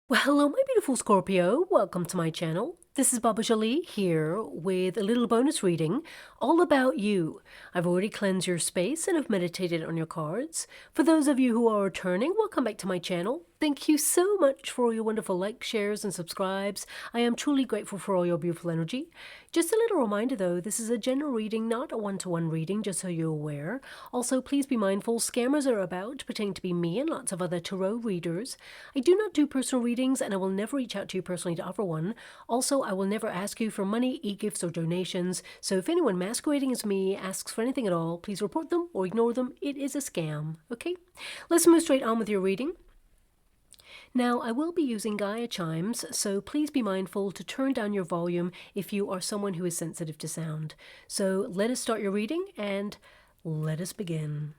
Well, hello, my beautiful Scorpio. Welcome to my channel. This is Baba Jolie here with a little bonus reading all about you. I've already cleansed your space and have meditated on your cards. For those of you who are returning, welcome back to my channel. Thank you so much for all your wonderful likes, shares, and subscribes. I am truly grateful for all your beautiful energy. Just a little reminder though, this is a general reading, not a one-to-one reading, just so you're aware. Also, please be mindful, scammers are about, pretending to be me and lots of other tarot readers. I do not do personal readings and I will never reach out to you personally to offer one. Also, I will never ask you for money, e-gifts, or donations. So if anyone masquerading as me asks for anything at all, please report them or ignore them. It is a scam, okay? Let's move straight on with your reading. Now, I will be using Gaia chimes, so please be mindful to turn down your volume if you are someone who is sensitive to sound. So let us start your reading and let us begin.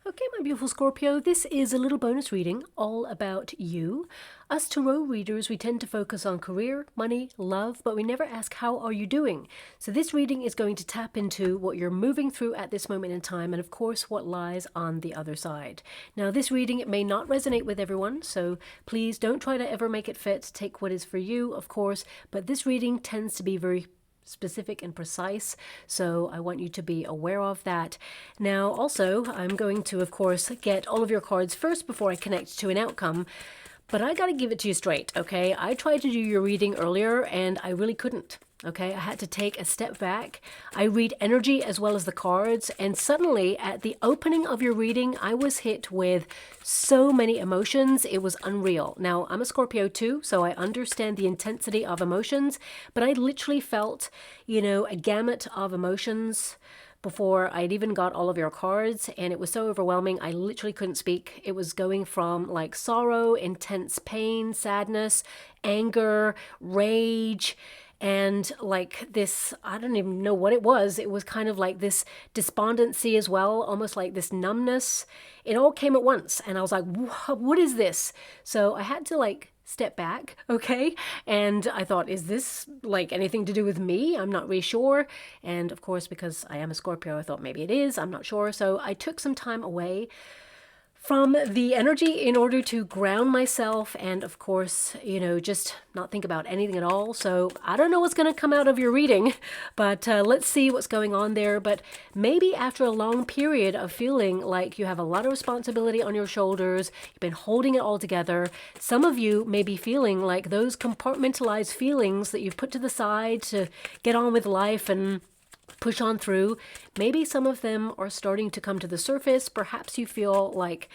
Okay, my beautiful Scorpio, this is a little bonus reading all about you. Us tarot readers, we tend to focus on career, money, love, but we never ask how are you doing. So this reading is going to tap into what you're moving through at this moment in time and of course what lies on the other side. Now this reading, it may not resonate with everyone, so please don't try to ever make it fit. Take what is for you, of course, but this reading tends to be very specific and precise, so I want you to be aware of that. Now also I'm going to of course get all of your cards first before I connect to an outcome, but I gotta give it to you straight, okay? I tried to do your reading earlier and I really couldn't. Okay, I had to take a step back. I read energy as well as the cards, and suddenly at the opening of your reading, I was hit with so many emotions. It was unreal. Now, I'm a Scorpio too, so I understand the intensity of emotions, but I literally felt, a gamut of emotions before I'd even got all of your cards, and it was so overwhelming I literally couldn't speak. It was going from like sorrow, intense pain, sadness, anger, rage, and like this, I don't even know what it was. It was kind of like this despondency as well, almost like this numbness. It all came at once and I was like, what is this? So I had to like step back, okay? And I thought, is this like anything to do with me? I'm not really sure. And of course, because I am a Scorpio, I thought maybe it is, I'm not sure. So I took some time away from the energy in order to ground myself and of course, just not think about anything at all. So I don't know what's going to come out of your reading, but let's see what's going on there. But maybe after a long period of feeling like you have a lot of responsibility on your shoulders, you've been holding it all together, some of you may be feeling like those compartmentalized feelings that you've put to the side to get on with life and push on through. Maybe some of them are starting to come to the surface. Perhaps you feel like,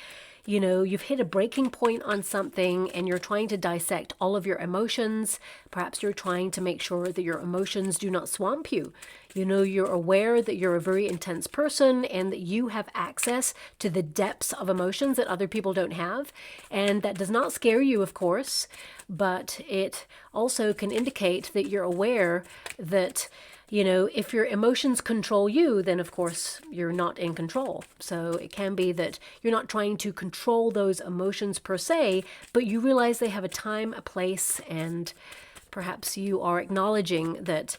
you've hit a breaking point on something and you're trying to dissect all of your emotions. Perhaps you're trying to make sure that your emotions do not swamp you. You're aware that you're a very intense person and that you have access to the depths of emotions that other people don't have. And that does not scare you, of course, but it also can indicate that you're aware that if your emotions control you, then of course you're not in control. So it can be that you're not trying to control those emotions per se, but you realize they have a time, a place, and perhaps you are acknowledging that,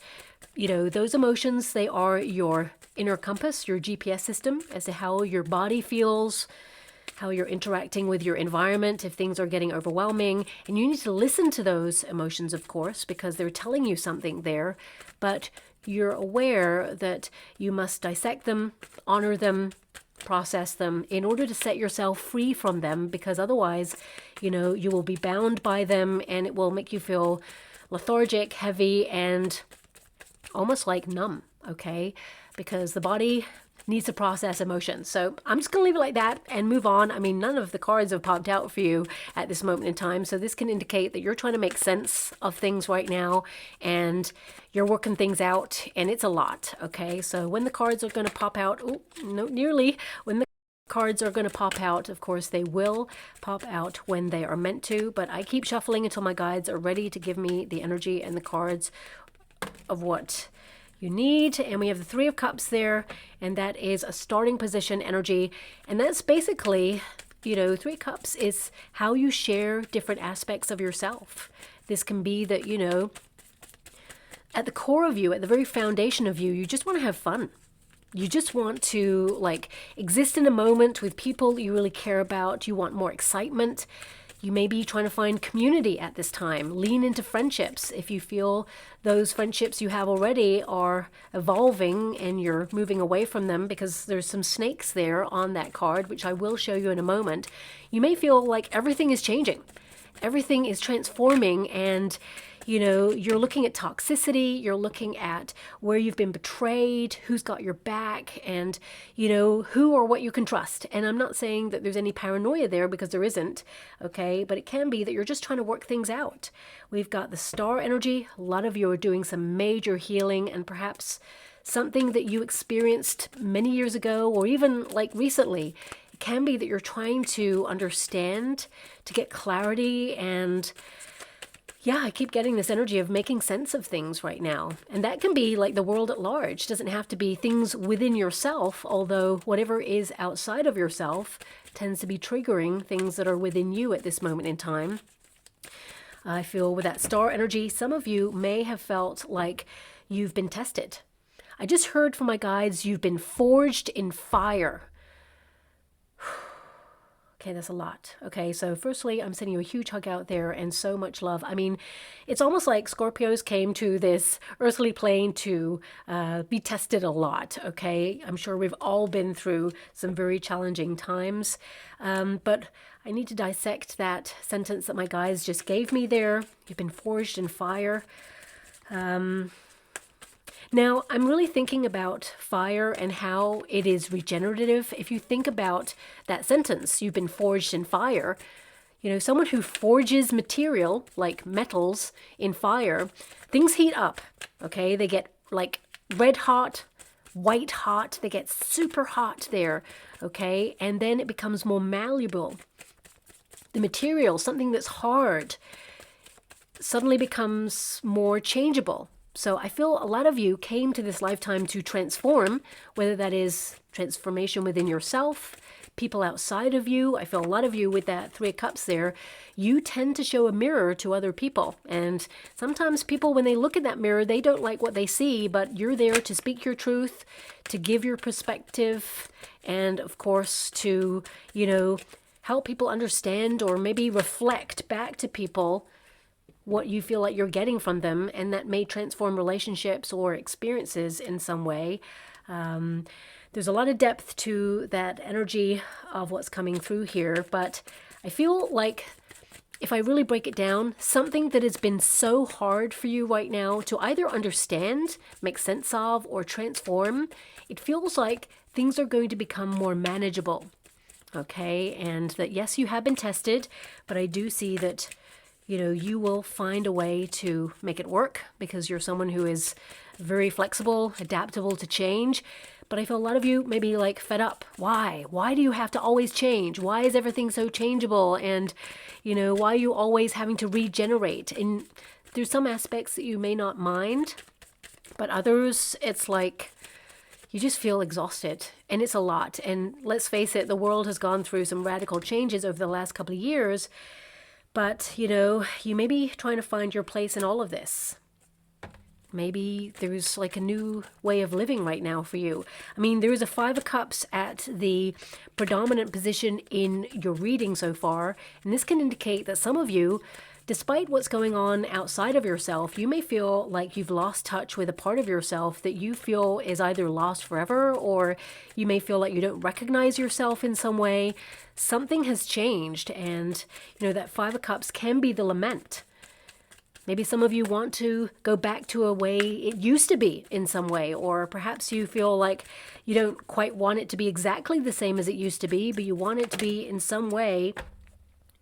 those emotions, they are your inner compass, your GPS system as to how your body feels, how you're interacting with your environment if things are getting overwhelming. And you need to listen to those emotions, of course, because they're telling you something there. But you're aware that you must dissect them, honor them, process them in order to set yourself free from them, because otherwise, you will be bound by them and it will make you feel lethargic, heavy, and almost like numb, okay? Because the body needs to process emotions. So I'm just going to leave it like that and move on. I mean, none of the cards have popped out for you at this moment in time. So this can indicate that you're trying to make sense of things right now and you're working things out, and it's a lot. Okay, so when the cards are going to pop out, oh, no, nearly. When the cards are going to pop out, of course, they will pop out when they are meant to, but I keep shuffling until my guides are ready to give me the energy and the cards of what you need. And we have the Three of Cups there, and that is a starting position energy, and that's basically, you know, Three Cups is how you share different aspects of yourself. This can be that, you know, at the core of you, at the very foundation of you, you just want to have fun. You just want to like exist in a moment with people you really care about. You want more excitement. You may be trying to find community at this time. Lean into friendships if you feel those friendships you have already are evolving and you're moving away from them, because there's some snakes there on that card, which I will show you in a moment. You may feel like everything is changing. Everything is transforming, and you know, you're looking at toxicity, you're looking at where you've been betrayed, who's got your back, and, you know, who or what you can trust. And I'm not saying that there's any paranoia there, because there isn't, okay? But it can be that you're just trying to work things out. We've got the star energy. A lot of you are doing some major healing, and perhaps something that you experienced many years ago, or even like recently. It can be that you're trying to understand, to get clarity, and yeah, I keep getting this energy of making sense of things right now. And that can be like the world at large. It doesn't have to be things within yourself, although whatever is outside of yourself tends to be triggering things that are within you at this moment in time. I feel with that star energy, some of you may have felt like you've been tested. I just heard from my guides, you've been forged in fire. Okay, that's a lot. Okay, so firstly, I'm sending you a huge hug out there and so much love. I mean, it's almost like Scorpios came to this earthly plane to be tested a lot, okay? I'm sure we've all been through some very challenging times, but I need to dissect that sentence that my guides just gave me there. You've been forged in fire. Now, I'm really thinking about fire and how it is regenerative. If you think about that sentence, you've been forged in fire, you know, someone who forges material like metals in fire, things heat up, okay? They get like red hot, white hot, they get super hot there, okay? And then it becomes more malleable. The material, something that's hard, suddenly becomes more changeable. So I feel a lot of you came to this lifetime to transform, whether that is transformation within yourself, people outside of you. I feel a lot of you with that Three of Cups there, you tend to show a mirror to other people. And sometimes people, when they look at that mirror, they don't like what they see, but you're there to speak your truth, to give your perspective, and of course to, you know, help people understand or maybe reflect back to people what you feel like you're getting from them, and that may transform relationships or experiences in some way. There's a lot of depth to that energy of what's coming through here, but I feel like if I really break it down, something that has been so hard for you right now to either understand, make sense of, or transform, it feels like things are going to become more manageable, okay? And that yes, you have been tested, but I do see that, you know, you will find a way to make it work, because you're someone who is very flexible, adaptable to change. But I feel a lot of you may be like fed up. Why? Why do you have to always change? Why is everything so changeable? And, you know, why are you always having to regenerate? And there's some aspects that you may not mind, but others, it's like you just feel exhausted, and it's a lot. And let's face it, the world has gone through some radical changes over the last couple of years. But, you know, you may be trying to find your place in all of this. Maybe there's like a new way of living right now for you. I mean, there is a Five of Cups at the predominant position in your reading so far. And this can indicate that some of you, despite what's going on outside of yourself, you may feel like you've lost touch with a part of yourself that you feel is either lost forever, or you may feel like you don't recognize yourself in some way. Something has changed, and, you know, that Five of Cups can be the lament. Maybe some of you want to go back to a way it used to be in some way, or perhaps you feel like you don't quite want it to be exactly the same as it used to be, but you want it to be in some way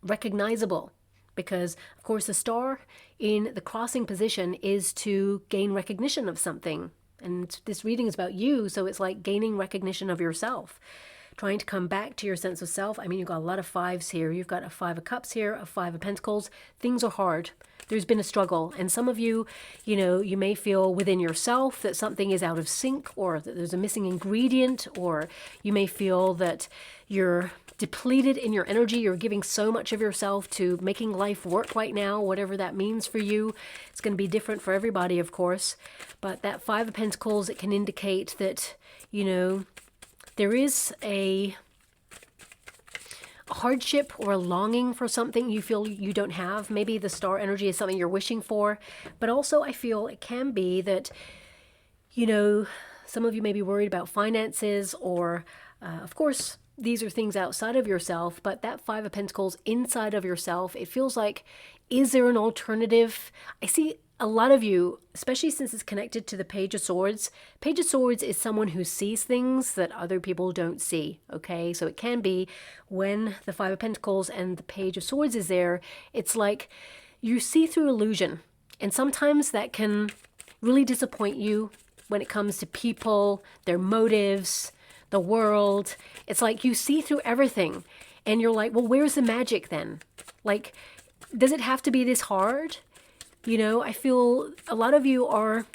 recognizable. Because, of course, the star in the crossing position is to gain recognition of something. And this reading is about you, so it's like gaining recognition of yourself. Trying to come back to your sense of self. I mean, you've got a lot of fives here. You've got a 5 of Cups here, a 5 of Pentacles. Things are hard. There's been a struggle. And some of you, you may feel within yourself that something is out of sync, or that there's a missing ingredient, or you may feel that you're depleted in your energy. You're giving so much of yourself to making life work right now, whatever that means for you. It's going to be different for everybody, of course. But that 5 of Pentacles, it can indicate that, there is a hardship or a longing for something you feel you don't have. Maybe the star energy is something you're wishing for. But also I feel it can be that, some of you may be worried about finances, or, of course, these are things outside of yourself. But that 5 of Pentacles inside of yourself, it feels like, is there an alternative? I see a lot of you, especially since it's connected to the Page of Swords. Page of Swords is someone who sees things that other people don't see, okay? So it can be when the 5 of Pentacles and the Page of Swords is there, it's like you see through illusion. And sometimes that can really disappoint you when it comes to people, their motives, the world. It's like you see through everything and you're like, well, where's the magic then? Like, does it have to be this hard? I feel a lot of you are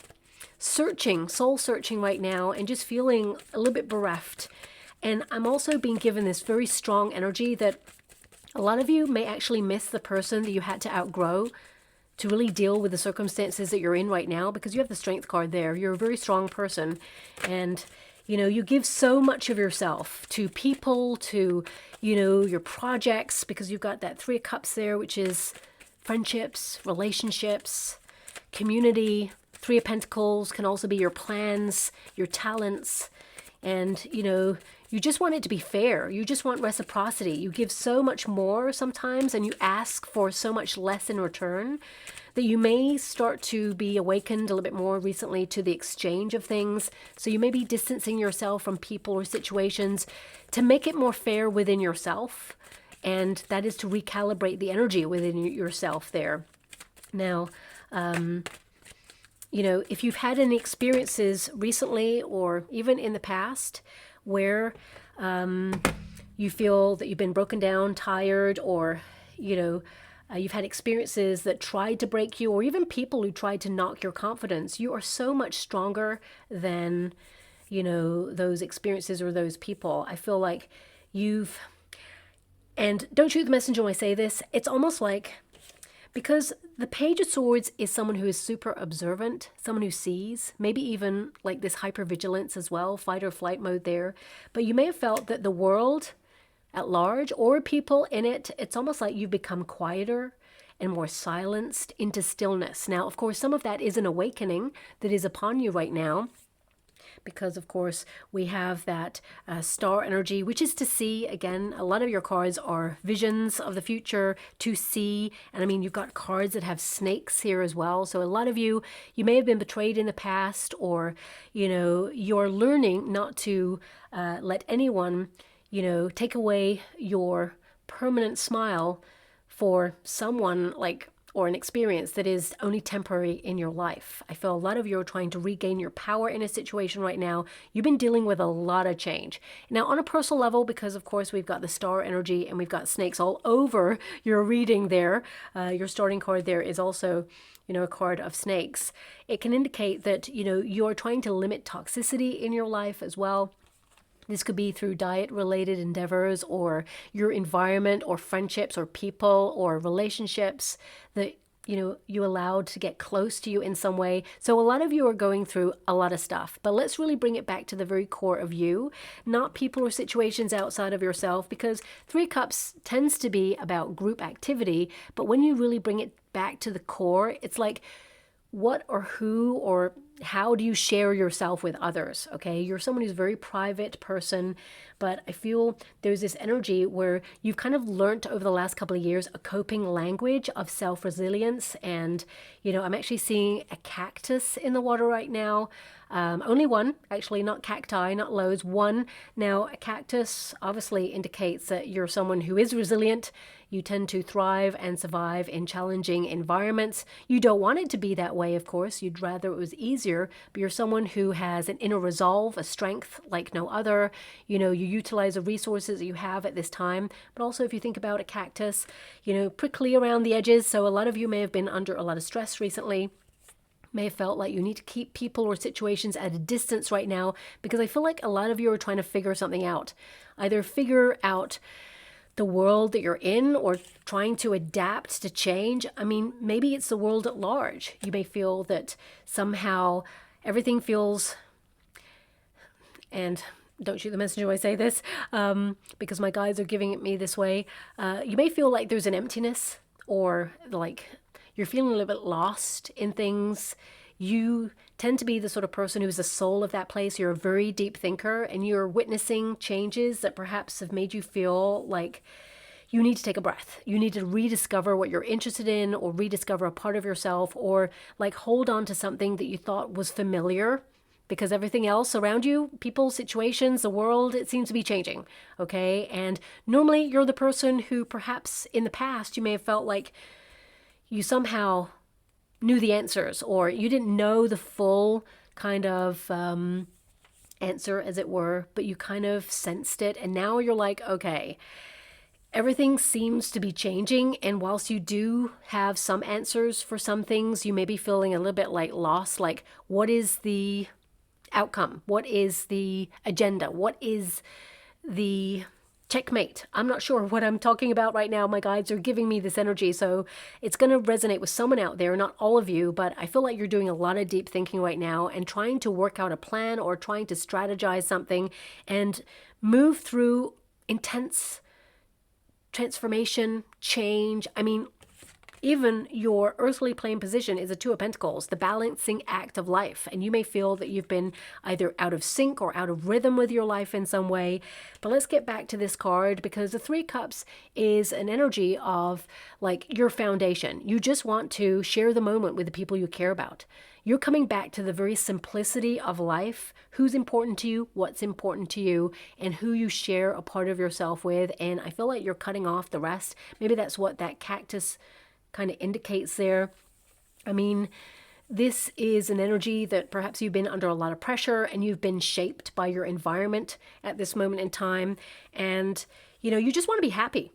searching, soul searching right now, and just feeling a little bit bereft. And I'm also being given this very strong energy that a lot of you may actually miss the person that you had to outgrow to really deal with the circumstances that you're in right now, because you have the Strength card there. You're a very strong person, and you give so much of yourself to people, to, your projects, because you've got that 3 of Cups there, which is friendships, relationships, community. 3 of Pentacles can also be your plans, your talents. And, you just want it to be fair. You just want reciprocity. You give so much more sometimes, and you ask for so much less in return, that you may start to be awakened a little bit more recently to the exchange of things. So you may be distancing yourself from people or situations to make it more fair within yourself. And that is to recalibrate the energy within yourself there. Now, if you've had any experiences recently or even in the past where you feel that you've been broken down, tired, or, you've had experiences that tried to break you, or even people who tried to knock your confidence, you are so much stronger than, those experiences or those people. I feel like and don't shoot the messenger when I say this, it's almost like, because the Page of Swords is someone who is super observant, someone who sees, maybe even like this hypervigilance as well, fight or flight mode there. But you may have felt that the world at large, or people in it, it's almost like you've become quieter and more silenced into stillness. Now, of course, some of that is an awakening that is upon you right now, because, of course, we have that star energy, which is to see. Again, a lot of your cards are visions of the future, to see. And I mean, you've got cards that have snakes here as well. So a lot of you may have been betrayed in the past, or, you're learning not to let anyone, take away your permanent smile for someone or an experience that is only temporary in your life. I feel a lot of you are trying to regain your power in a situation right now. You've been dealing with a lot of change. Now, on a personal level, because of course we've got the star energy and we've got snakes all over your reading there, your starting card there is also, a card of snakes. It can indicate that, you're trying to limit toxicity in your life as well. This could be through diet-related endeavors, or your environment, or friendships, or people, or relationships that, you allowed to get close to you in some way. So a lot of you are going through a lot of stuff. But let's really bring it back to the very core of you, not people or situations outside of yourself, because 3 Cups tends to be about group activity. But when you really bring it back to the core, it's like what or who or how do you share yourself with others? Okay, you're someone who's a very private person, but I feel there's this energy where you've kind of learned over the last couple of years a coping language of self-resilience. And, you know, I'm actually seeing a cactus in the water right now. Only one, actually, not cacti, not loads, one. Now, a cactus obviously indicates that you're someone who is resilient. You tend to thrive and survive in challenging environments. You don't want it to be that way, of course. You'd rather it was easier, but you're someone who has an inner resolve, a strength like no other. You know, you utilize the resources that you have at this time. But also, if you think about a cactus, you know, prickly around the edges. So a lot of you may have been under a lot of stress recently. May have felt like you need to keep people or situations at a distance right now, because I feel like a lot of you are trying to figure something out. Either figure out the world that you're in or trying to adapt to change. I mean, maybe it's the world at large. You may feel that somehow everything feels, and don't shoot the messenger when I say this, because my guides are giving it me this way. You may feel like there's an emptiness, or like you're feeling a little bit lost in things. You tend to be the sort of person who's the soul of that place. You're a very deep thinker, and you're witnessing changes that perhaps have made you feel like you need to take a breath. You need to rediscover what you're interested in, or rediscover a part of yourself, or like hold on to something that you thought was familiar, because everything else around you, people, situations, the world, it seems to be changing. Okay. And normally you're the person who perhaps in the past you may have felt like you somehow knew the answers, or you didn't know the full kind of answer, as it were, but you kind of sensed it. And now you're like, okay, everything seems to be changing. And whilst you do have some answers for some things, you may be feeling a little bit like lost. Like, what is the outcome? What is the agenda? What is the checkmate? I'm not sure what I'm talking about right now. My guides are giving me this energy, so it's going to resonate with someone out there, not all of you, but I feel like you're doing a lot of deep thinking right now and trying to work out a plan or trying to strategize something and move through intense transformation, change. I mean, even your earthly plane position is a Two of Pentacles, the balancing act of life. And you may feel that you've been either out of sync or out of rhythm with your life in some way. But let's get back to this card, because the Three Cups is an energy of like your foundation. You just want to share the moment with the people you care about. You're coming back to the very simplicity of life, who's important to you, what's important to you, and who you share a part of yourself with. And I feel like you're cutting off the rest. Maybe that's what that cactus kind of indicates there. I mean, this is an energy that perhaps you've been under a lot of pressure and you've been shaped by your environment at this moment in time. And, you know, you just want to be happy.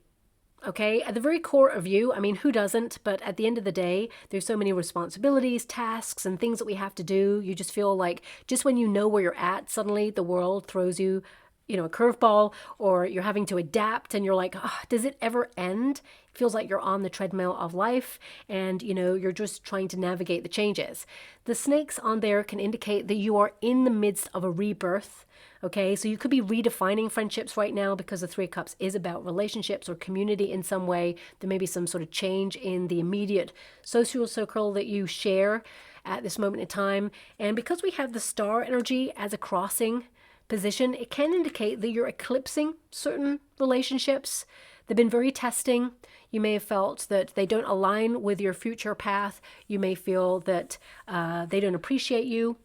Okay, at the very core of you, I mean, who doesn't? But at the end of the day, there's so many responsibilities, tasks, and things that we have to do. You just feel like just when you know where you're at, suddenly the world throws you, you know, a curveball, or you're having to adapt and you're like, oh, does it ever end? It feels like you're on the treadmill of life and, you know, you're just trying to navigate the changes. The snakes on there can indicate that you are in the midst of a rebirth. Okay, so you could be redefining friendships right now, because the Three of Cups is about relationships or community in some way. There may be some sort of change in the immediate social circle that you share at this moment in time. And because we have the star energy as a crossing position, it can indicate that you're eclipsing certain relationships. They've been very testing. You may have felt that they don't align with your future path. You may feel that they don't appreciate you.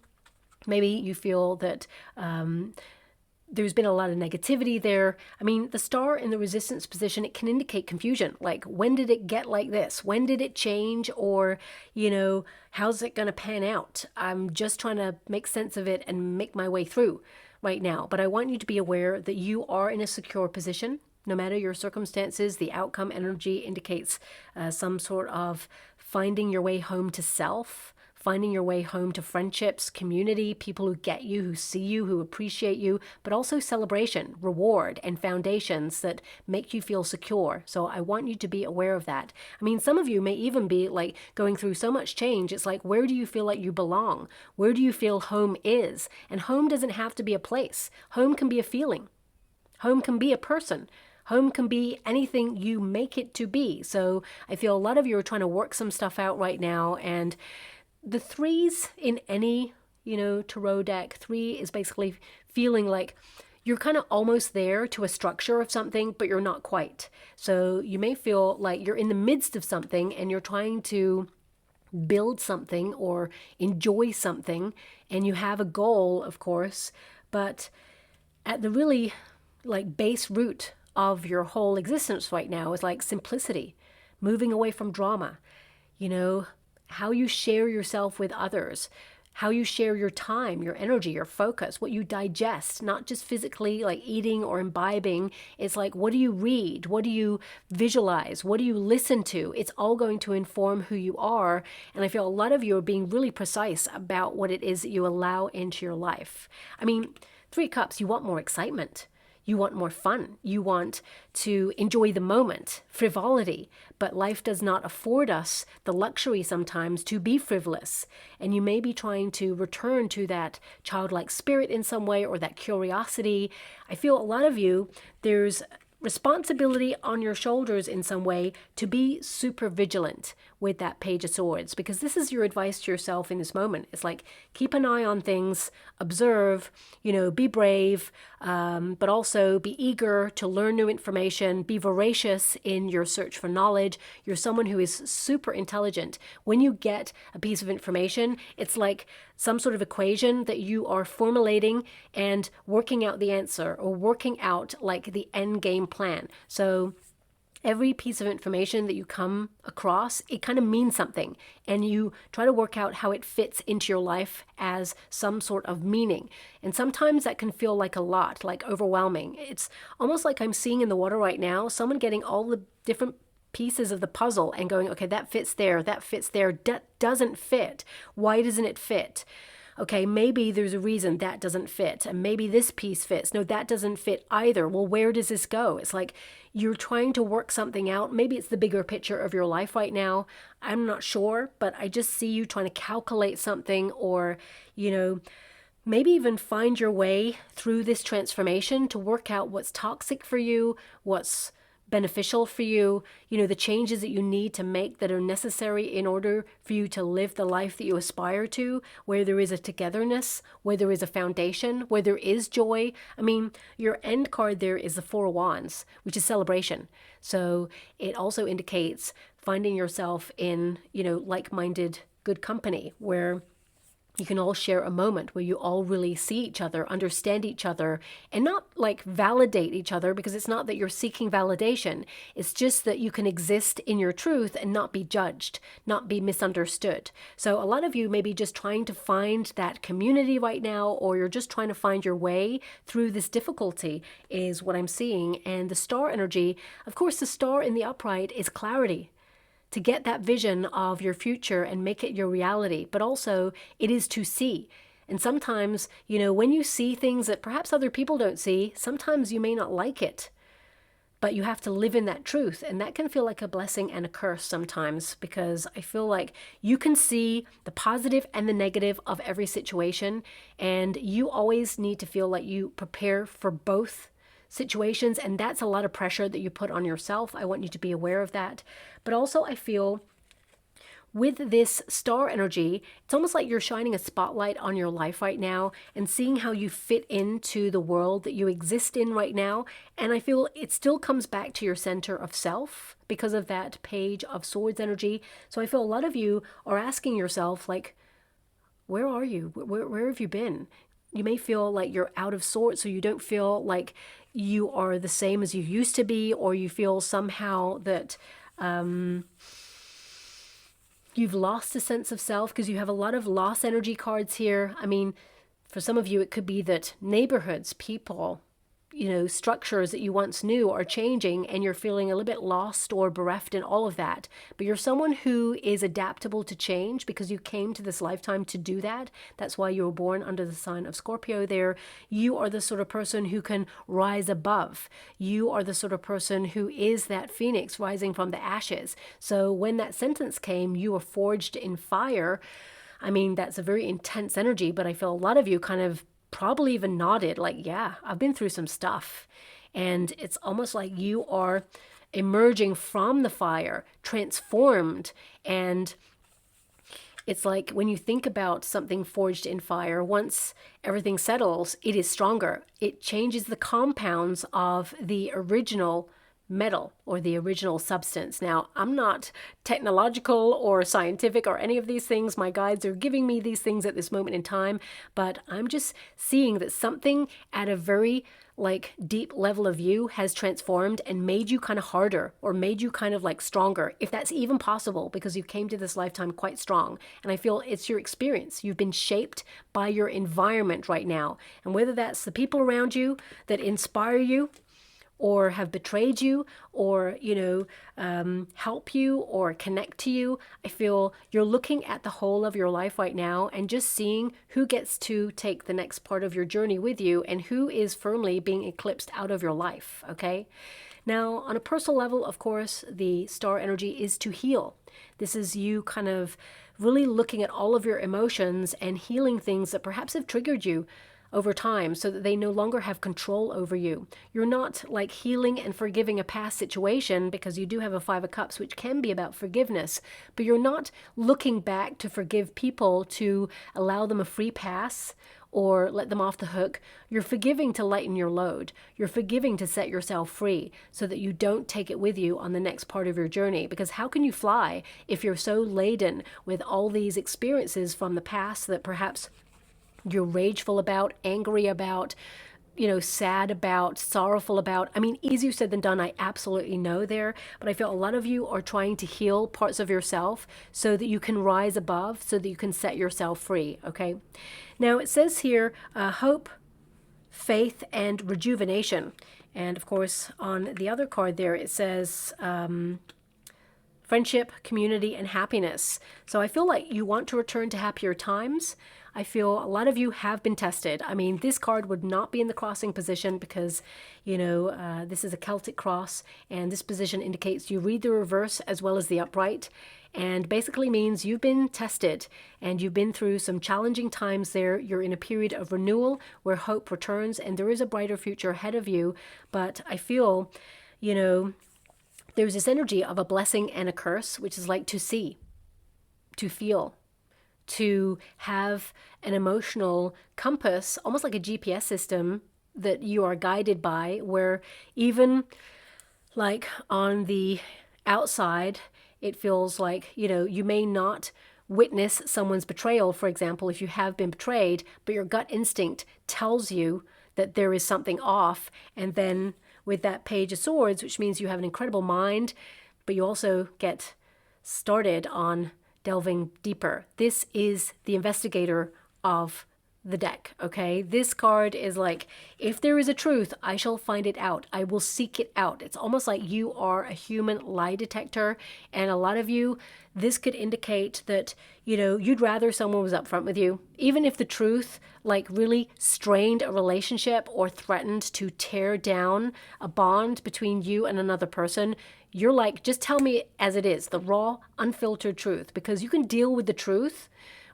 Maybe you feel that there's been a lot of negativity there. I mean, the star in the resistance position, it can indicate confusion. Like, when did it get like this? When did it change? Or, you know, how's it going to pan out? I'm just trying to make sense of it and make my way through right now. But I want you to be aware that you are in a secure position. No matter your circumstances, the outcome energy indicates some sort of finding your way home to self, finding your way home to friendships, community, people who get you, who see you, who appreciate you, but also celebration, reward, and foundations that make you feel secure. So I want you to be aware of that. I mean, some of you may even be like going through so much change. It's like, where do you feel like you belong? Where do you feel home is? And home doesn't have to be a place. Home can be a feeling. Home can be a person. Home can be anything you make it to be. So I feel a lot of you are trying to work some stuff out right now, and the threes in any tarot deck. 3 is basically feeling like you're kind of almost there to a structure of something, but you're not quite. So you may feel like you're in the midst of something and you're trying to build something or enjoy something, and you have a goal, of course, but at the really like base root of your whole existence right now is like simplicity, moving away from drama, how you share yourself with others, how you share your time, your energy, your focus, what you digest, not just physically like eating or imbibing. It's like, what do you read? What do you visualize? What do you listen to? It's all going to inform who you are. And I feel a lot of you are being really precise about what it is that you allow into your life. I mean, 3 cups, you want more excitement. You want more fun. You want to enjoy the moment, frivolity. But life does not afford us the luxury sometimes to be frivolous. And you may be trying to return to that childlike spirit in some way, or that curiosity. I feel a lot of you, there's responsibility on your shoulders in some way to be super vigilant with that Page of Swords, because this is your advice to yourself in this moment. It's like, keep an eye on things, observe, be brave, but also be eager to learn new information, be voracious in your search for knowledge. You're someone who is super intelligent. When you get a piece of information, it's like some sort of equation that you are formulating and working out the answer, or working out like the end game plan. So every piece of information that you come across, it kind of means something, and you try to work out how it fits into your life as some sort of meaning. And sometimes that can feel like a lot, like overwhelming. It's almost like I'm seeing in the water right now, someone getting all the different pieces of the puzzle and going, okay, that fits there, that doesn't fit. Why doesn't it fit? Okay, maybe there's a reason that doesn't fit, and maybe this piece fits. No, that doesn't fit either. Well, where does this go? It's like you're trying to work something out. Maybe it's the bigger picture of your life right now. I'm not sure, but I just see you trying to calculate something, or, maybe even find your way through this transformation to work out what's toxic for you, what's beneficial for you, the changes that you need to make that are necessary in order for you to live the life that you aspire to, where there is a togetherness, where there is a foundation, where there is joy. I mean, your end card there is the 4 of Wands, which is celebration. So it also indicates finding yourself in, like-minded good company, where you can all share a moment where you all really see each other, understand each other, and not like validate each other, because it's not that you're seeking validation. It's just that you can exist in your truth and not be judged, not be misunderstood. So a lot of you may be just trying to find that community right now, or you're just trying to find your way through this difficulty, is what I'm seeing. And the star energy, of course, the star in the upright is clarity, to get that vision of your future and make it your reality. But also, it is to see. And sometimes, when you see things that perhaps other people don't see, sometimes you may not like it, but you have to live in that truth. And that can feel like a blessing and a curse sometimes, because I feel like you can see the positive and the negative of every situation, and you always need to feel like you prepare for both situations, and that's a lot of pressure that you put on yourself. I want you to be aware of that. But also, I feel with this star energy, it's almost like you're shining a spotlight on your life right now and seeing how you fit into the world that you exist in right now. And I feel it still comes back to your center of self because of that Page of Swords energy. So I feel a lot of you are asking yourself, like, where are you? Where have you been? You may feel like you're out of sorts, so you don't feel like you are the same as you used to be, or you feel somehow that you've lost a sense of self, because you have a lot of loss energy cards here. I mean, for some of you, it could be that neighborhoods, people, structures that you once knew are changing, and you're feeling a little bit lost or bereft in all of that. But you're someone who is adaptable to change, because you came to this lifetime to do that. That's why you were born under the sign of Scorpio there. You are the sort of person who can rise above. You are the sort of person who is that phoenix rising from the ashes. So when that sentence came, you were forged in fire. I mean, that's a very intense energy, but I feel a lot of you kind of probably even nodded like, yeah, I've been through some stuff. And it's almost like you are emerging from the fire, transformed. And It's like when you think about something forged in fire, once everything settles, it is stronger. It changes the compounds of the original metal or the original substance. Now, I'm not technological or scientific or any of these things. My guides are giving me these things at this moment in time, but I'm just seeing that something at a very like deep level of you has transformed and made you kind of harder or made you kind of like stronger, if that's even possible, because you came to this lifetime quite strong. And I feel it's your experience. You've been shaped by your environment right now. And whether that's the people around you that inspire you, or have betrayed you, or, help you or connect to you, I feel you're looking at the whole of your life right now and just seeing who gets to take the next part of your journey with you and who is firmly being eclipsed out of your life, okay? Now, on a personal level, of course, the star energy is to heal. This is you kind of really looking at all of your emotions and healing things that perhaps have triggered you over time so that they no longer have control over you. You're not like healing and forgiving a past situation, because you do have a Five of Cups, which can be about forgiveness, but you're not looking back to forgive people to allow them a free pass or let them off the hook. You're forgiving to lighten your load. You're forgiving to set yourself free so that you don't take it with you on the next part of your journey. Because how can you fly if you're so laden with all these experiences from the past that perhaps you're rageful about, angry about, sad about, sorrowful about? I mean, easier said than done, I absolutely know there, but I feel a lot of you are trying to heal parts of yourself so that you can rise above, so that you can set yourself free, okay? Now, it says here, hope, faith, and rejuvenation. And of course, on the other card there, it says friendship, community, and happiness. So I feel like you want to return to happier times. I feel a lot of you have been tested. I mean, this card would not be in the crossing position because, this is a Celtic cross, and this position indicates you read the reverse as well as the upright, and basically means you've been tested and you've been through some challenging times there. You're in a period of renewal where hope returns and there is a brighter future ahead of you. But I feel, there's this energy of a blessing and a curse, which is like to see, to feel, to have an emotional compass, almost like a GPS system that you are guided by, where even like on the outside, it feels like, you may not witness someone's betrayal, for example, if you have been betrayed, but your gut instinct tells you that there is something off. And then with that Page of Swords, which means you have an incredible mind, but you also get started on delving deeper. This is the investigator of the deck, okay? This card is like, if there is a truth, I shall find it out. I will seek it out. It's almost like you are a human lie detector. And a lot of you, this could indicate that, you'd rather someone was upfront with you. Even if the truth like really strained a relationship or threatened to tear down a bond between you and another person, you're like, just tell me as it is, the raw, unfiltered truth, because you can deal with the truth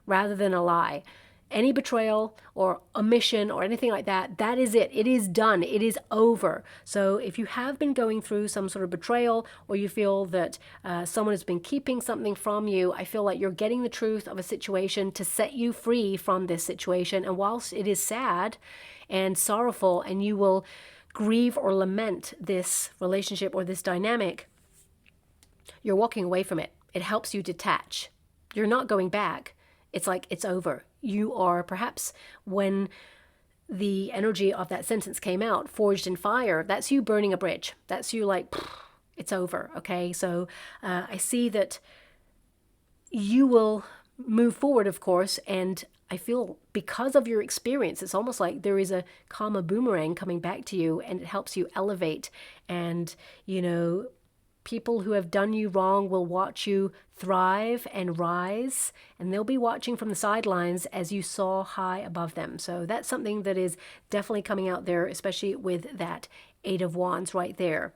rather than a lie. Any betrayal or omission or anything like that, that is it. It is done. It is over. So if you have been going through some sort of betrayal, or you feel that someone has been keeping something from you, I feel like you're getting the truth of a situation to set you free from this situation. And whilst it is sad and sorrowful, and you will grieve or lament this relationship or this dynamic, you're walking away from it. It helps you detach. You're not going back. It's like it's over. You are, perhaps when the energy of that sentence came out, forged in fire, that's you burning a bridge. That's you like, it's over, okay? So I see that you will move forward, of course, and I feel because of your experience, it's almost like there is a karma boomerang coming back to you, and it helps you elevate. And, people who have done you wrong will watch you thrive and rise, and they'll be watching from the sidelines as you soar high above them. So that's something that is definitely coming out there, especially with that Eight of Wands right there.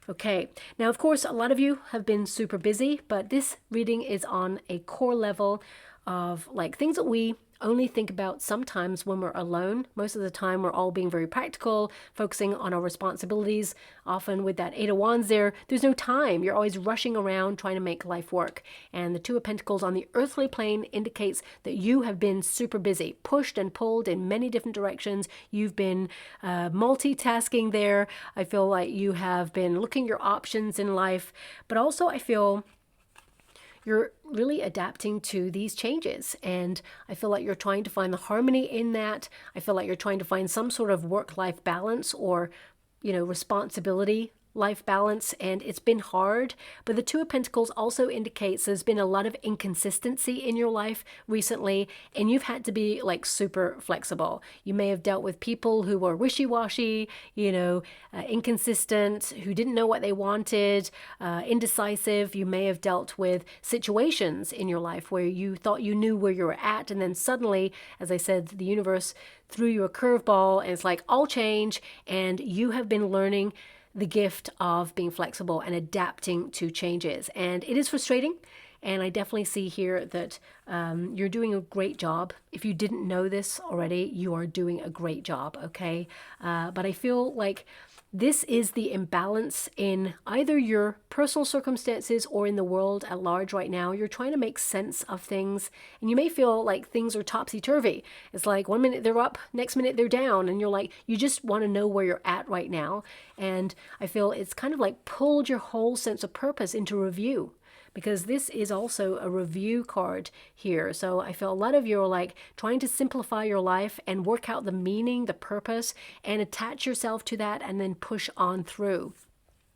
Okay, now of course a lot of you have been super busy, but this reading is on a core level of like things that we only think about sometimes when we're alone. Most of the time, we're all being very practical, focusing on our responsibilities. Often with that Eight of Wands there's no time. You're always rushing around trying to make life work. And the Two of Pentacles on the earthly plane indicates that you have been super busy, pushed and pulled in many different directions. You've been multitasking there. I feel like you have been looking at your options in life, but also I feel you're really adapting to these changes. And I feel like you're trying to find the harmony in that. I feel like you're trying to find some sort of work-life balance or, responsibility life balance, and it's been hard. But the Two of Pentacles also indicates there's been a lot of inconsistency in your life recently, and you've had to be like super flexible. You may have dealt with people who were wishy-washy, inconsistent, who didn't know what they wanted, indecisive. You may have dealt with situations in your life where you thought you knew where you were at, and then suddenly, as I said, the universe threw you a curveball, and it's like all change, and you have been learning the gift of being flexible and adapting to changes. And it is frustrating. And I definitely see here that you're doing a great job. If you didn't know this already, you are doing a great job, okay? But I feel like this is the imbalance in either your personal circumstances or in the world at large right now. You're trying to make sense of things, and you may feel like things are topsy-turvy. It's like one minute they're up, next minute they're down, and you're like, you just want to know where you're at right now. And I feel it's kind of like pulled your whole sense of purpose into review, because this is also a review card here. So I feel a lot of you are like trying to simplify your life and work out the meaning, the purpose, and attach yourself to that and then push on through.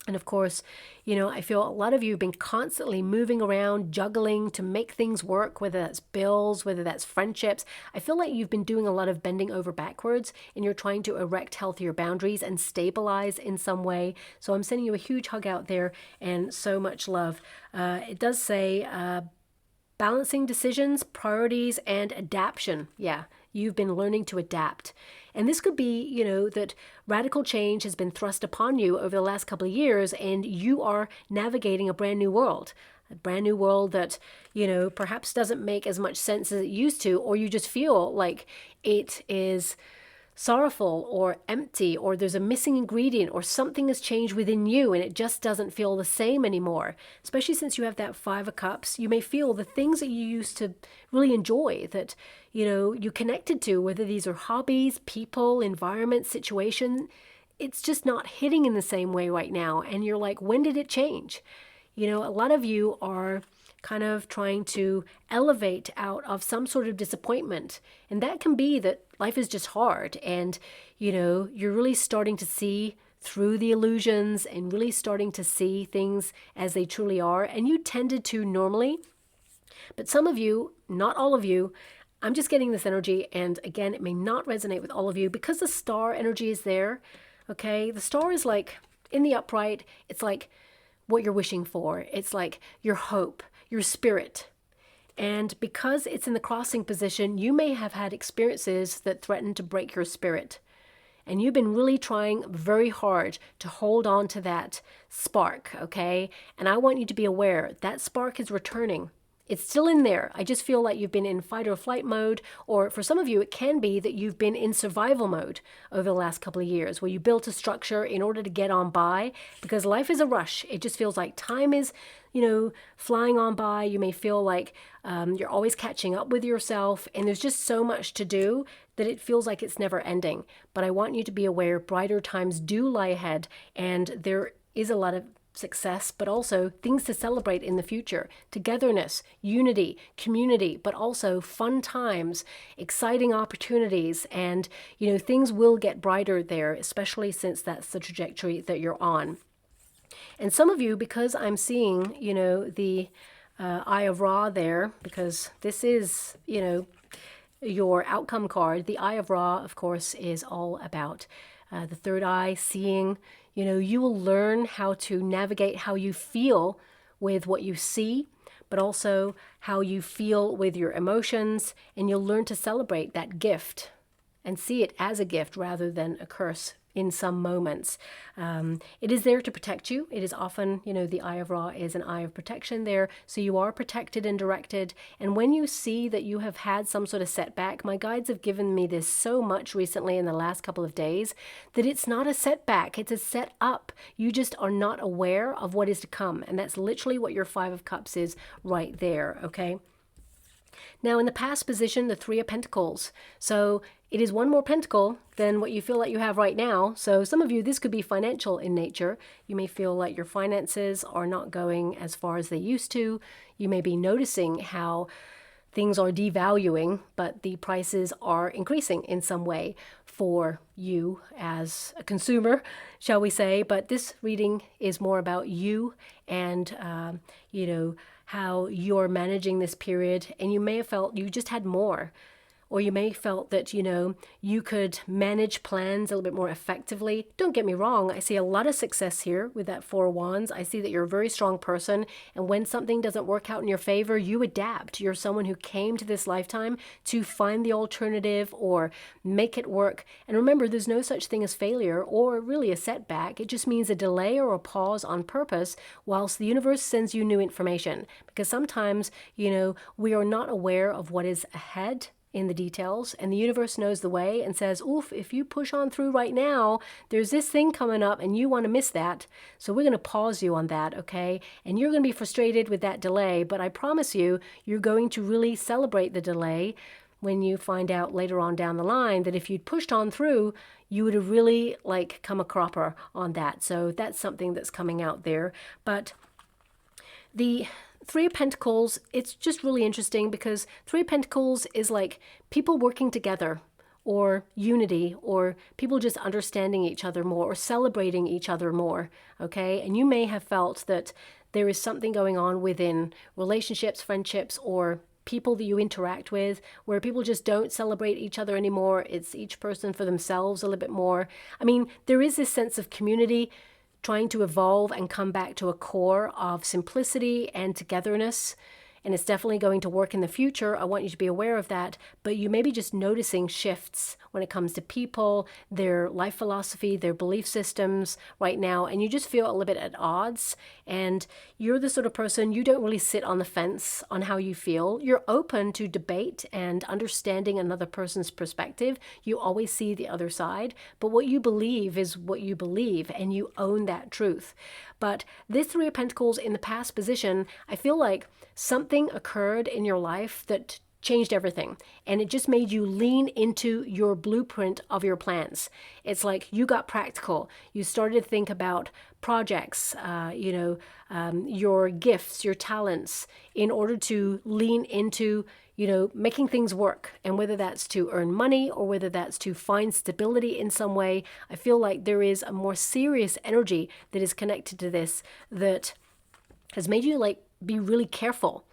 And of course, I feel a lot of you have been constantly moving around, juggling to make things work, whether that's bills, whether that's friendships. I feel like you've been doing a lot of bending over backwards, and you're trying to erect healthier boundaries and stabilize in some way. So I'm sending you a huge hug out there and so much love. It does say balancing decisions, priorities, and adaptation. Yeah, you've been learning to adapt. And this could be, that radical change has been thrust upon you over the last couple of years, and you are navigating a brand new world. A brand new world that, perhaps doesn't make as much sense as it used to, or you just feel like it is sorrowful or empty, or there's a missing ingredient, or something has changed within you and it just doesn't feel the same anymore. Especially since you have that Five of Cups, you may feel the things that you used to really enjoy, that you connected to, whether these are hobbies, people, environment, situation, it's just not hitting in the same way right now. And you're like, when did it change? A lot of you are kind of trying to elevate out of some sort of disappointment. And that can be that life is just hard, and, you're really starting to see through the illusions and really starting to see things as they truly are. And you tended to normally, but some of you, not all of you, I'm just getting this energy, and again, it may not resonate with all of you because the star energy is there, okay? The star is like in the upright. It's like what you're wishing for. It's like your hope, your spirit. And because it's in the crossing position, you may have had experiences that threaten to break your spirit. And you've been really trying very hard to hold on to that spark, okay? And I want you to be aware that spark is returning. It's still in there. I just feel like you've been in fight or flight mode, or for some of you, it can be that you've been in survival mode over the last couple of years, where you built a structure in order to get on by, because life is a rush. It just feels like time is, flying on by. You may feel like you're always catching up with yourself, and there's just so much to do that it feels like it's never ending. But I want you to be aware brighter times do lie ahead, and there is a lot of success, but also things to celebrate in the future. Togetherness, unity, community, but also fun times, exciting opportunities, and things will get brighter there, especially since that's the trajectory that you're on. And some of you, because I'm seeing the Eye of Ra there, because this is your outcome card. The Eye of Ra, of course, is all about the third eye, seeing. You will learn how to navigate how you feel with what you see, but also how you feel with your emotions, and you'll learn to celebrate that gift and see it as a gift rather than a curse in some moments. It is there to protect you. It is often, the Eye of Ra is an eye of protection there. So you are protected and directed. And when you see that you have had some sort of setback, my guides have given me this so much recently in the last couple of days, that it's not a setback, it's a set up. You just are not aware of what is to come. And that's literally what your Five of Cups is right there, okay? Now, in the past position, the Three of Pentacles. So it is one more pentacle than what you feel like you have right now. So some of you, this could be financial in nature. You may feel like your finances are not going as far as they used to. You may be noticing how things are devaluing, but the prices are increasing in some way for you as a consumer, shall we say. But this reading is more about you and, how you're managing this period. And you may have felt you just had more. Or you may have felt that, you could manage plans a little bit more effectively. Don't get me wrong. I see a lot of success here with that Four of Wands. I see that you're a very strong person. And when something doesn't work out in your favor, you adapt. You're someone who came to this lifetime to find the alternative or make it work. And remember, there's no such thing as failure or really a setback. It just means a delay or a pause on purpose whilst the universe sends you new information. Because sometimes, we are not aware of what is ahead in the details, and the universe knows the way and says, oof, if you push on through right now, there's this thing coming up and you want to miss that. So we're going to pause you on that, okay? And you're going to be frustrated with that delay, but I promise you, you're going to really celebrate the delay when you find out later on down the line that if you'd pushed on through, you would have really come a cropper on that. So that's something that's coming out there. But the Three of Pentacles, it's just really interesting because Three of Pentacles is like people working together or unity or people just understanding each other more or celebrating each other more, okay? And you may have felt that there is something going on within relationships, friendships, or people that you interact with where people just don't celebrate each other anymore. It's each person for themselves a little bit more. I mean, there is this sense of community trying to evolve and come back to a core of simplicity and togetherness. And it's definitely going to work in the future. I want you to be aware of that. But you may be just noticing shifts when it comes to people, their life philosophy, their belief systems right now. And you just feel a little bit at odds. And you're the sort of person, you don't really sit on the fence on how you feel. You're open to debate and understanding another person's perspective. You always see the other side. But what you believe is what you believe, and you own that truth. But this Three of Pentacles in the past position, I feel like something occurred in your life that changed everything. And it just made you lean into your blueprint of your plans. It's like you got practical. You started to think about projects, your gifts, your talents, in order to lean into, making things work. And whether that's to earn money or whether that's to find stability in some way, I feel like there is a more serious energy that is connected to this that has made you be really careful,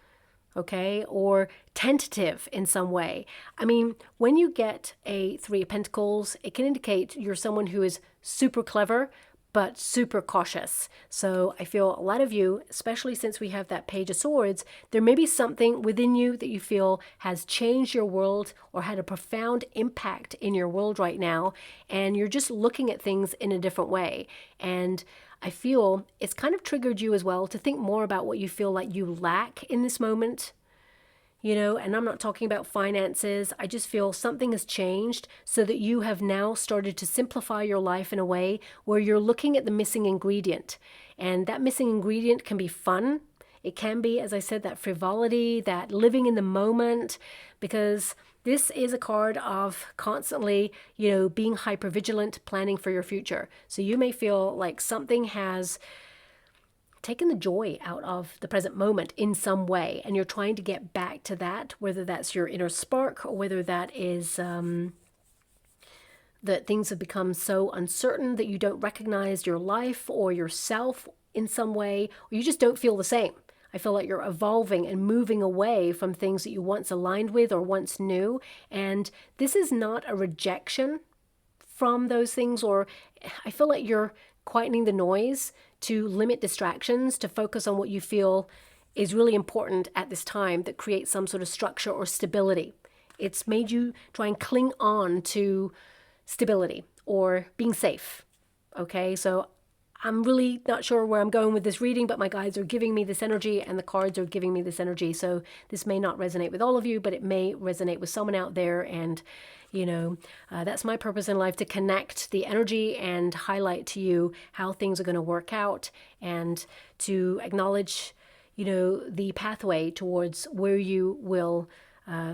okay, or tentative in some way. I mean, when you get a Three of Pentacles, it can indicate you're someone who is super clever, but super cautious. So I feel a lot of you, especially since we have that Page of Swords, there may be something within you that you feel has changed your world or had a profound impact in your world right now, and you're just looking at things in a different way. And I feel it's kind of triggered you as well to think more about what you feel like you lack in this moment. And I'm not talking about finances. I just feel something has changed so that you have now started to simplify your life in a way where you're looking at the missing ingredient. And that missing ingredient can be fun. It can be, as I said, that frivolity, that living in the moment, because this is a card of constantly, being hypervigilant, planning for your future. So you may feel like something has taken the joy out of the present moment in some way, and you're trying to get back to that, whether that's your inner spark or whether that is that things have become so uncertain that you don't recognize your life or yourself in some way, or you just don't feel the same. I feel like you're evolving and moving away from things that you once aligned with or once knew. And this is not a rejection from those things, or I feel like you're quietening the noise to limit distractions, to focus on what you feel is really important at this time that creates some sort of structure or stability. It's made you try and cling on to stability or being safe. Okay, so I'm really not sure where I'm going with this reading, but my guides are giving me this energy and the cards are giving me this energy. So this may not resonate with all of you, but it may resonate with someone out there. And, that's my purpose in life, to connect the energy and highlight to you how things are going to work out, and to acknowledge, the pathway towards where you will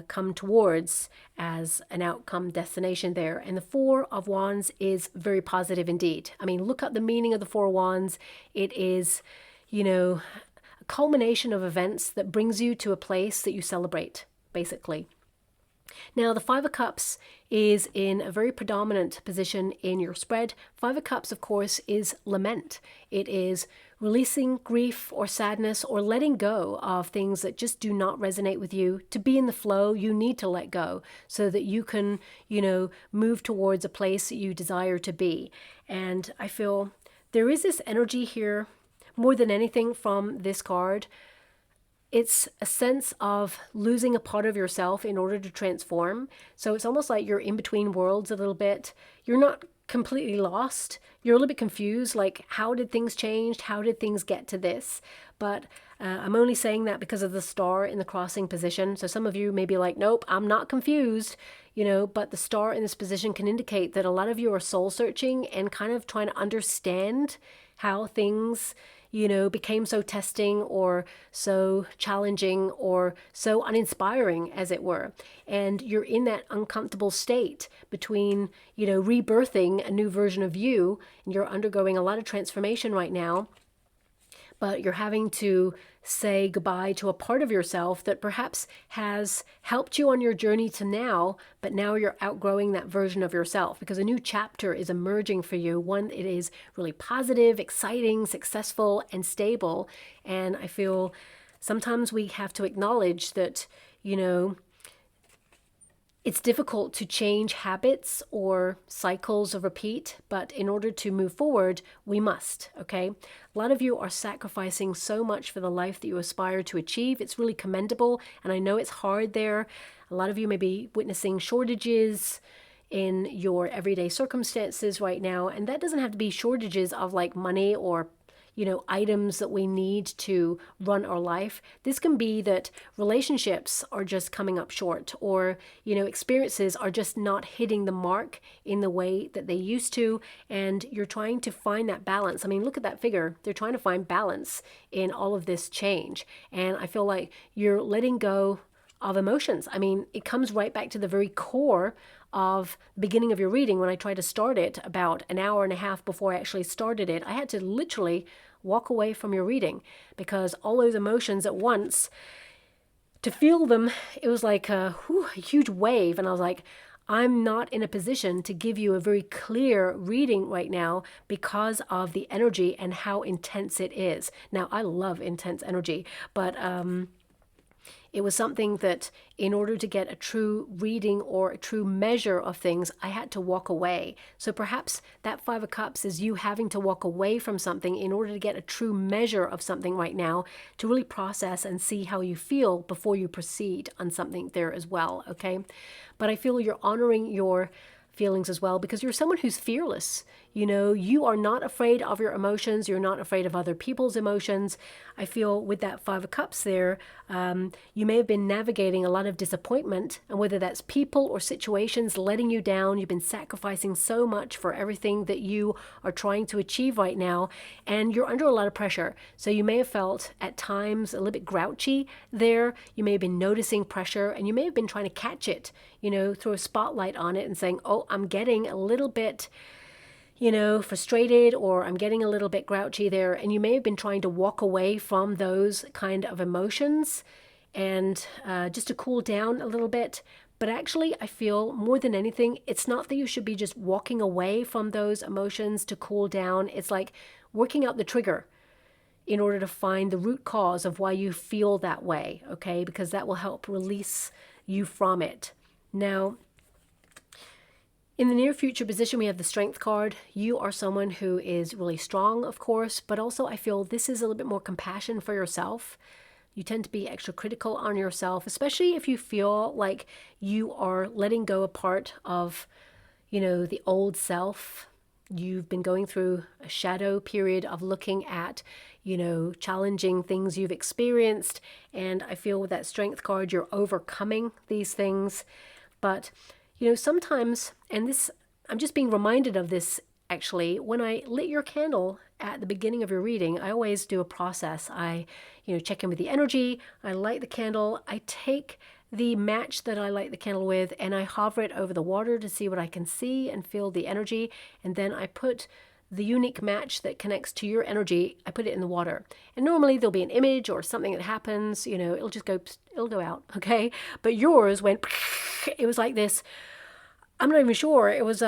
come towards as an outcome destination there. And the Four of Wands is very positive indeed. I mean, look up the meaning of the Four of Wands. It is, a culmination of events that brings you to a place that you celebrate, basically. Now, the Five of Cups is in a very predominant position in your spread. Five of Cups, of course, is lament. It is releasing grief or sadness, or letting go of things that just do not resonate with you. To be in the flow, you need to let go so that you can, move towards a place that you desire to be. And I feel there is this energy here, more than anything from this card. It's a sense of losing a part of yourself in order to transform. So it's almost like you're in between worlds a little bit. You're not completely lost. You're a little bit confused, like, how did things change? How did things get to this? But I'm only saying that because of the star in the crossing position. So some of you may be like, nope, I'm not confused, but the star in this position can indicate that a lot of you are soul searching and kind of trying to understand how things became so testing or so challenging or so uninspiring, as it were. And you're in that uncomfortable state between, rebirthing a new version of you, and you're undergoing a lot of transformation right now, but you're having to say goodbye to a part of yourself that perhaps has helped you on your journey to now, but now you're outgrowing that version of yourself because a new chapter is emerging for you. One, it is really positive, exciting, successful, and stable. And I feel sometimes we have to acknowledge that, it's difficult to change habits or cycles of repeat, but in order to move forward, we must, okay? A lot of you are sacrificing so much for the life that you aspire to achieve. It's really commendable, and I know it's hard there. A lot of you may be witnessing shortages in your everyday circumstances right now, and that doesn't have to be shortages of like money or items that we need to run our life. This can be that relationships are just coming up short, or, experiences are just not hitting the mark in the way that they used to. And you're trying to find that balance. I mean, look at that figure. They're trying to find balance in all of this change. And I feel like you're letting go of emotions. I mean, it comes right back to the very core of the beginning of your reading. When I tried to start it about an hour and a half before I actually started it, I had to literally walk away from your reading because all those emotions at once, to feel them, it was like a huge wave. And I was like, I'm not in a position to give you a very clear reading right now because of the energy and how intense it is. Now, I love intense energy, but it was something that in order to get a true reading or a true measure of things, I had to walk away. So perhaps that Five of Cups is you having to walk away from something in order to get a true measure of something right now, to really process and see how you feel before you proceed on something there as well, okay? But I feel you're honoring your feelings as well because you're someone who's fearless. You are not afraid of your emotions. You're not afraid of other people's emotions. I feel with that Five of Cups there, you may have been navigating a lot of disappointment, and whether that's people or situations letting you down, you've been sacrificing so much for everything that you are trying to achieve right now, and you're under a lot of pressure. So you may have felt at times a little bit grouchy there. You may have been noticing pressure, and you may have been trying to catch it, throw a spotlight on it and saying, oh, I'm getting a little bit frustrated, or I'm getting a little bit grouchy there. And you may have been trying to walk away from those kind of emotions and just to cool down a little bit. But actually, I feel more than anything, it's not that you should be just walking away from those emotions to cool down. It's like working out the trigger in order to find the root cause of why you feel that way, okay? Because that will help release you from it. Now, in the near future position, we have the Strength card. You are someone who is really strong, of course, but also I feel this is a little bit more compassion for yourself. You tend to be extra critical on yourself, especially if you feel like you are letting go a part of, you know, the old self. You've been going through a shadow period of looking at, you know, challenging things you've experienced. And I feel with that strength card, you're overcoming these things. But, you know, sometimes, and this, I'm just being reminded of this actually, when I lit your candle at the beginning of your reading, I always do a process. I, you know, check in with the energy, I light the candle, I take the match that I light the candle with and I hover it over the water to see what I can see and feel the energy. And then I put the unique match that connects to your energy, I put it in the water. And normally there'll be an image or something that happens, you know, it'll just go, it'll go out, okay? But yours went, it was like this, I'm not even sure, it was,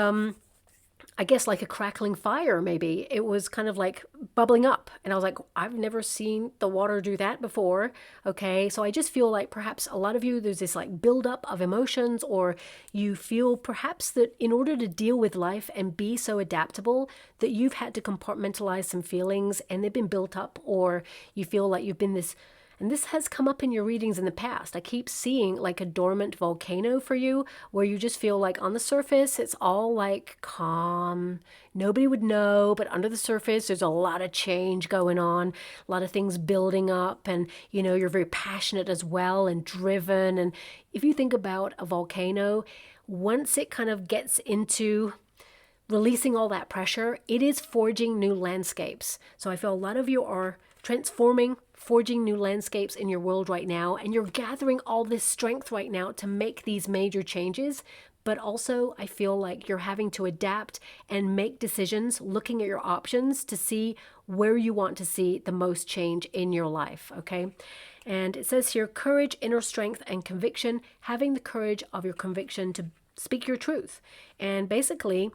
I guess like a crackling fire, maybe. It was kind of like bubbling up. And I was like, I've never seen the water do that before. Okay. So I just feel like perhaps a lot of you, there's this like buildup of emotions, or you feel perhaps that in order to deal with life and be so adaptable, that you've had to compartmentalize some feelings and they've been built up, or you feel like you've been this. And this has come up in your readings in the past. I keep seeing like a dormant volcano for you, where you just feel like on the surface, it's all like calm. Nobody would know, but under the surface, there's a lot of change going on, a lot of things building up. And, you know, you're very passionate as well and driven. And if you think about a volcano, once it kind of gets into releasing all that pressure, it is forging new landscapes. So I feel a lot of you are transforming, forging new landscapes in your world right now, and you're gathering all this strength right now to make these major changes. But also I feel like you're having to adapt and make decisions, looking at your options to see where you want to see the most change in your life, okay? And it says here, courage, inner strength, and conviction, having the courage of your conviction to speak your truth. And basically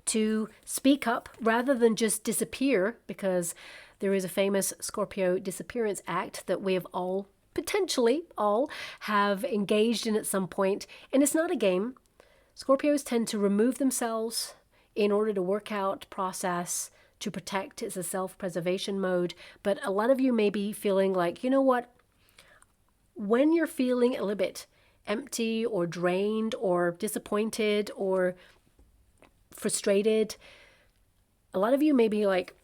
to speak up rather than just disappear, because there is a famous Scorpio disappearance act that we have all, potentially all, have engaged in at some point. And it's not a game. Scorpios tend to remove themselves in order to work out, process, to protect. It's a self-preservation mode. But a lot of you may be feeling like, you know what? When you're feeling a little bit empty or drained or disappointed or frustrated, a lot of you may be like,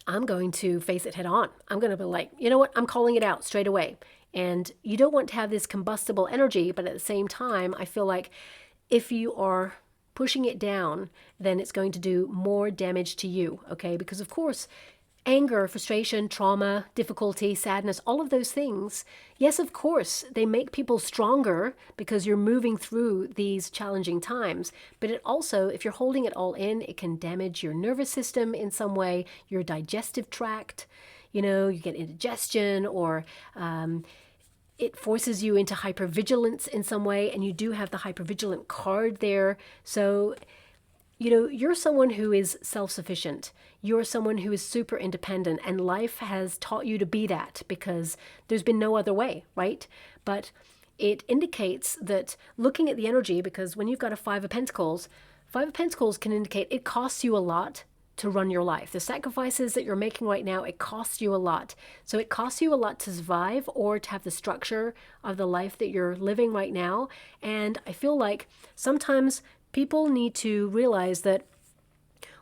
I'm going to face it head on. I'm going to be like, you know what? I'm calling it out straight away. And you don't want to have this combustible energy, but at the same time, I feel like if you are pushing it down, then it's going to do more damage to you, okay? Because of course, anger, frustration, trauma, difficulty, sadness, all of those things, yes, of course, they make people stronger because you're moving through these challenging times. But it also, if you're holding it all in, it can damage your nervous system in some way, your digestive tract. You know, you get indigestion, or it forces you into hypervigilance in some way, and you do have the hypervigilant card there. So, you know, you're someone who is self-sufficient. You're someone who is super independent, and life has taught you to be that because there's been no other way, right? But it indicates that looking at the energy, because when you've got a Five of Pentacles can indicate it costs you a lot to run your life. The sacrifices that you're making right now, it costs you a lot. So it costs you a lot to survive or to have the structure of the life that you're living right now. And I feel like sometimes people need to realize that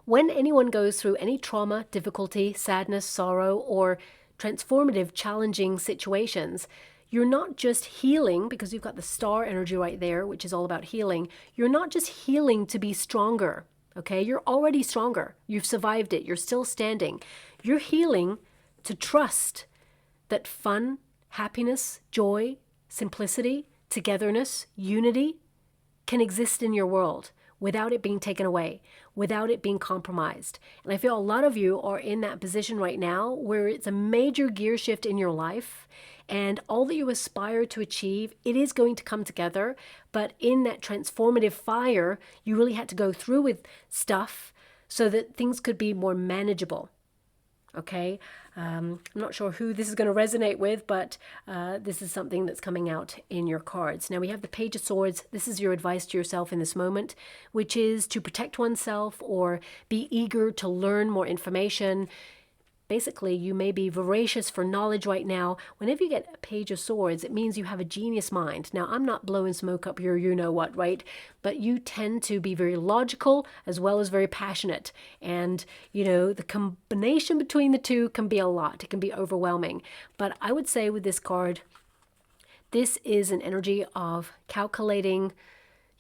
when anyone goes through any trauma, difficulty, sadness, sorrow, or transformative, challenging situations, you're not just healing, because you've got the star energy right there, which is all about healing. You're not just healing to be stronger, okay? You're already stronger. You've survived it. You're still standing. You're healing to trust that fun, happiness, joy, simplicity, togetherness, unity can exist in your world without it being taken away, without it being compromised. And I feel a lot of you are in that position right now where it's a major gear shift in your life, and all that you aspire to achieve, it is going to come together. But in that transformative fire, you really had to go through with stuff so that things could be more manageable. Okay, I'm not sure who this is going to resonate with, but this is something that's coming out in your cards. Now we have the Page of Swords. This is your advice to yourself in this moment, which is to protect oneself or be eager to learn more information. basically you may be voracious for knowledge right now. Whenever you get a Page of Swords, it means you have a genius mind. Now, I'm not blowing smoke up your you-know-what, right? But you tend to be very logical as well as very passionate. And, you know, the combination between the two can be a lot. It can be overwhelming. But I would say with this card, this is an energy of calculating,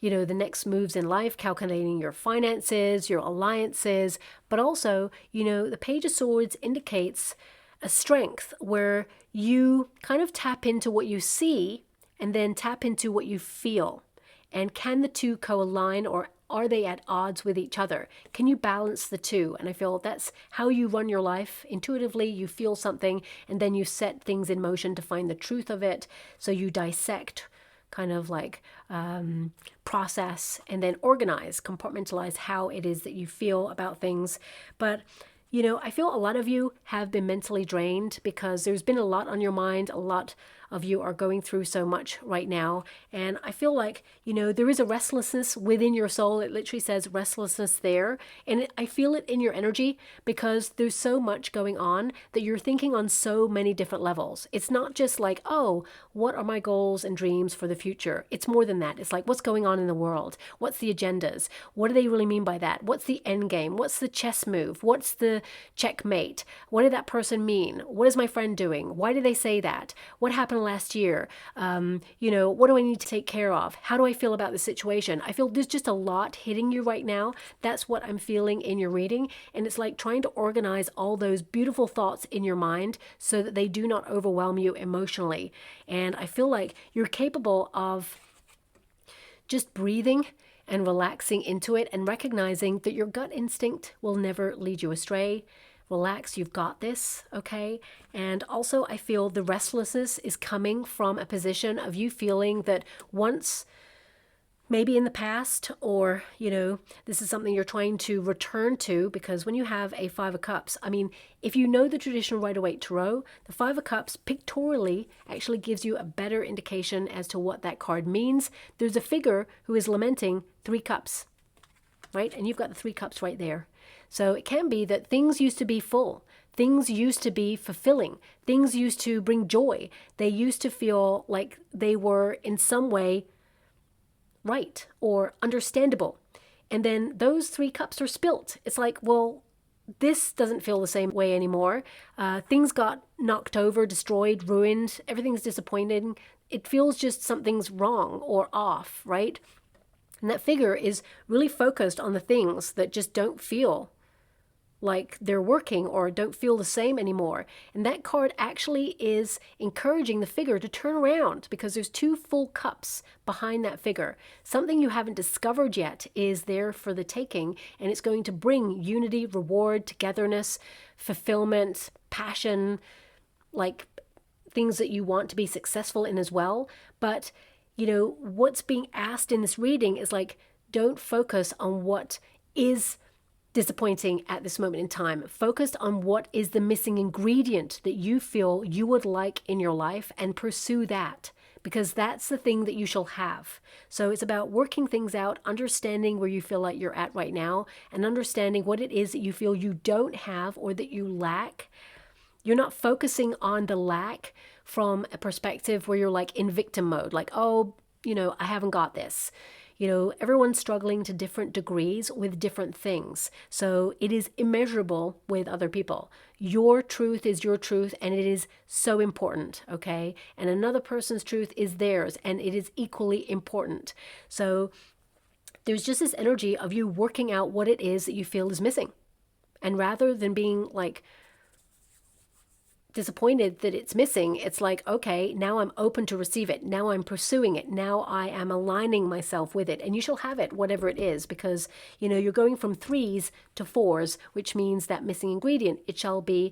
you know, the next moves in life, calculating your finances, your alliances, but also, you know, the Page of Swords indicates a strength where you kind of tap into what you see and then tap into what you feel. And can the two co-align, or are they at odds with each other? Can you balance the two? And I feel that's how you run your life. Intuitively, you feel something and then you set things in motion to find the truth of it. So you dissect, kind of like process, and then organize, compartmentalize how it is that you feel about things. But, you know, I feel a lot of you have been mentally drained because there's been a lot on your mind. A lot of you are going through so much right now. And I feel like, you know, there is a restlessness within your soul. It literally says restlessness there. And I feel it in your energy because there's so much going on that you're thinking on so many different levels. It's not just like, oh, what are my goals and dreams for the future? It's more than that. It's like, what's going on in the world? What's the agendas? What do they really mean by that? What's the end game? What's the chess move? What's the checkmate? What did that person mean? What is my friend doing? Why did they say that? What happened last year? You know, what do I need to take care of? How do I feel about the situation? I feel there's just a lot hitting you right now. That's what I'm feeling in your reading. And it's like trying to organize all those beautiful thoughts in your mind so that they do not overwhelm you emotionally. And I feel like you're capable of just breathing and relaxing into it and recognizing that your gut instinct will never lead you astray. Relax, you've got this, okay? And also I feel the restlessness is coming from a position of you feeling that once, maybe in the past, or, you know, this is something you're trying to return to, because when you have a Five of Cups, I mean, if you know the traditional Rider-Waite Tarot, the Five of Cups pictorially actually gives you a better indication as to what that card means. There's a figure who is lamenting 3 cups, right? And you've got the 3 cups right there. So it can be that things used to be full. Things used to be fulfilling. Things used to bring joy. They used to feel like they were in some way right or understandable. And then those 3 cups are spilt. It's like, well, this doesn't feel the same way anymore. Things got knocked over, destroyed, ruined. Everything's disappointing. It feels just something's wrong or off, right? And that figure is really focused on the things that just don't feel like they're working or don't feel the same anymore. And that card actually is encouraging the figure to turn around because there's 2 full cups behind that figure. Something you haven't discovered yet is there for the taking, and it's going to bring unity, reward, togetherness, fulfillment, passion, like things that you want to be successful in as well. But, you know, what's being asked in this reading is like, don't focus on what is disappointing at this moment in time. Focused on what is the missing ingredient that you feel you would like in your life and pursue that, because that's the thing that you shall have. So it's about working things out, understanding where you feel like you're at right now, and understanding what it is that you feel you don't have or that you lack. You're not focusing on the lack from a perspective where you're like in victim mode, like, oh, you know, I haven't got this. You know, everyone's struggling to different degrees with different things. So it is immeasurable with other people. Your truth is your truth, and it is so important, okay? And another person's truth is theirs, and it is equally important. So there's just this energy of you working out what it is that you feel is missing. And rather than being like disappointed that it's missing, it's like, okay, now I'm open to receive it. Now I'm pursuing it. Now I am aligning myself with it. And you shall have it, whatever it is, because, you know, you're going from 3s to 4s, which means that missing ingredient, it shall be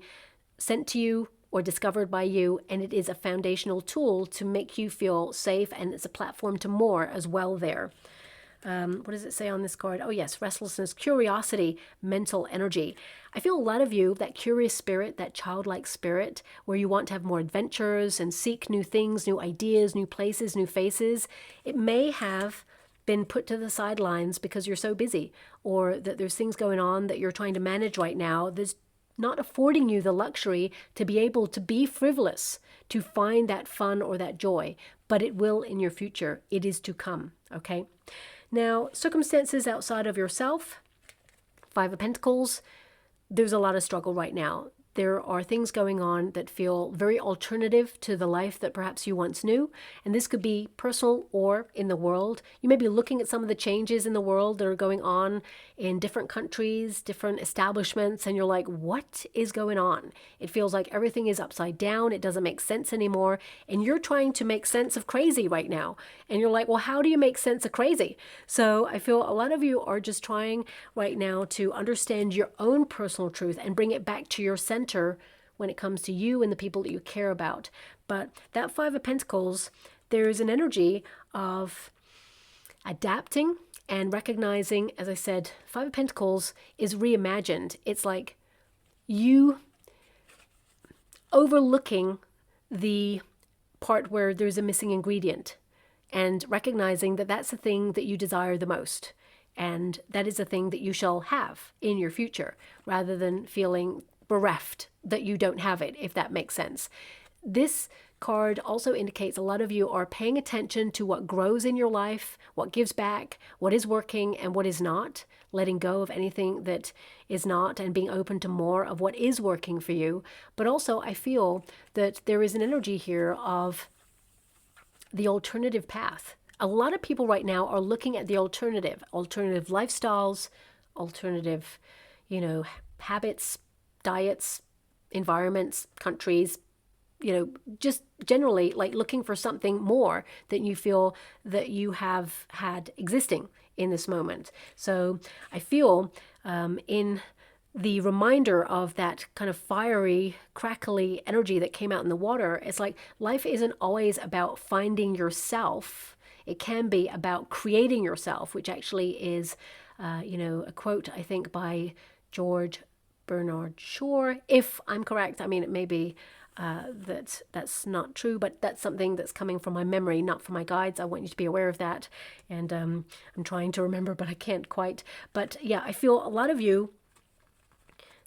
sent to you or discovered by you, and it is a foundational tool to make you feel safe, and it's a platform to more as well there. What does it say on this card? Oh yes, restlessness, curiosity, mental energy. I feel a lot of you, that curious spirit, that childlike spirit, where you want to have more adventures and seek new things, new ideas, new places, new faces. It may have been put to the sidelines because you're so busy, or that there's things going on that you're trying to manage right now. There's not affording you the luxury to be able to be frivolous, to find that fun or that joy, but it will in your future. It is to come, okay? Now, circumstances outside of yourself, Five of Pentacles, there's a lot of struggle right now. There are things going on that feel very alternative to the life that perhaps you once knew. And this could be personal or in the world. You may be looking at some of the changes in the world that are going on in different countries, different establishments, and you're like, what is going on? It feels like everything is upside down. It doesn't make sense anymore. And you're trying to make sense of crazy right now. And you're like, well, how do you make sense of crazy? So I feel a lot of you are just trying right now to understand your own personal truth and bring it back to your center when it comes to you and the people that you care about. But that Five of Pentacles, there's an energy of adapting and recognizing, as I said, Five of Pentacles is reimagined. It's like you overlooking the part where there's a missing ingredient and recognizing that that's the thing that you desire the most. And that is the thing that you shall have in your future, rather than feeling bereft that you don't have it, if that makes sense. This card also indicates a lot of you are paying attention to what grows in your life, what gives back, what is working and what is not, letting go of anything that is not and being open to more of what is working for you. But also I feel that there is an energy here of the alternative path. A lot of people right now are looking at the alternative lifestyles, alternative, habits, diets, environments, countries, just generally like looking for something more that you feel that you have had existing in this moment. So I feel in the reminder of that kind of fiery, crackly energy that came out in the water, it's like life isn't always about finding yourself. It can be about creating yourself, which actually is, a quote, I think, by George Bernard Shaw, if I'm correct. I mean, it may be that's not true, but that's something that's coming from my memory, not from my guides. I want you to be aware of that. And I'm trying to remember, but I can't quite. But yeah, I feel a lot of you,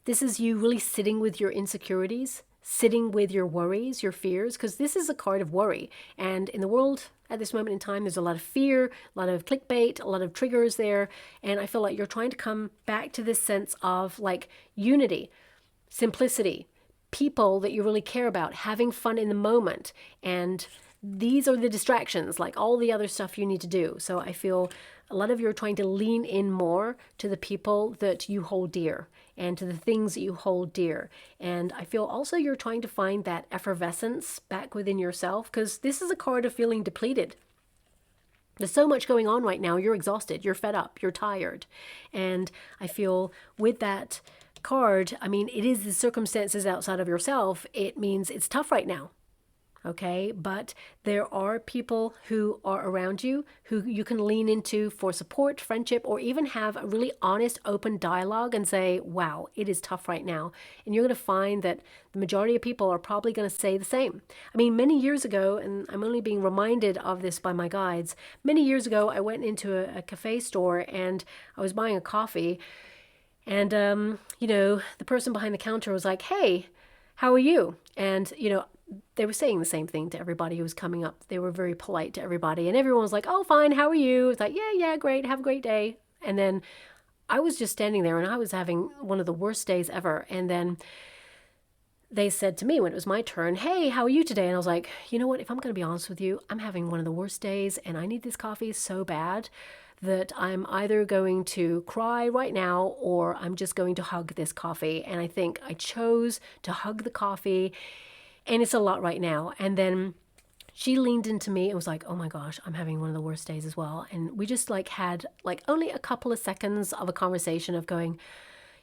this is you really sitting with your insecurities, sitting with your worries, your fears, because this is a card of worry. And in the world at this moment in time, there's a lot of fear, a lot of clickbait, a lot of triggers there. And I feel like you're trying to come back to this sense of like unity, simplicity, people that you really care about, having fun in the moment. And these are the distractions, like all the other stuff you need to do. So I feel a lot of you are trying to lean in more to the people that you hold dear and to the things that you hold dear. And I feel also you're trying to find that effervescence back within yourself, because this is a card of feeling depleted. There's so much going on right now. You're exhausted, you're fed up, you're tired. And I feel with that card, I mean, it is the circumstances outside of yourself. It means it's tough right now. Okay, but there are people who are around you who you can lean into for support, friendship, or even have a really honest, open dialogue and say, wow, it is tough right now. And you're going to find that the majority of people are probably going to say the same. I mean, many years ago, and I'm only being reminded of this by my guides, many years ago, I went into a cafe store and I was buying a coffee. And, the person behind the counter was like, hey, how are you? And, they were saying the same thing to everybody who was coming up. They were very polite to everybody. And everyone was like, oh, fine, how are you? It's like, yeah, great, have a great day. And then I was just standing there and I was having one of the worst days ever. And then they said to me when it was my turn, hey, how are you today? And I was like, you know what, if I'm going to be honest with you, I'm having one of the worst days and I need this coffee so bad that I'm either going to cry right now or I'm just going to hug this coffee. And I think I chose to hug the coffee. And it's a lot right now. And then she leaned into me and was like, oh my gosh, I'm having one of the worst days as well. And we just had only a couple of seconds of a conversation of going,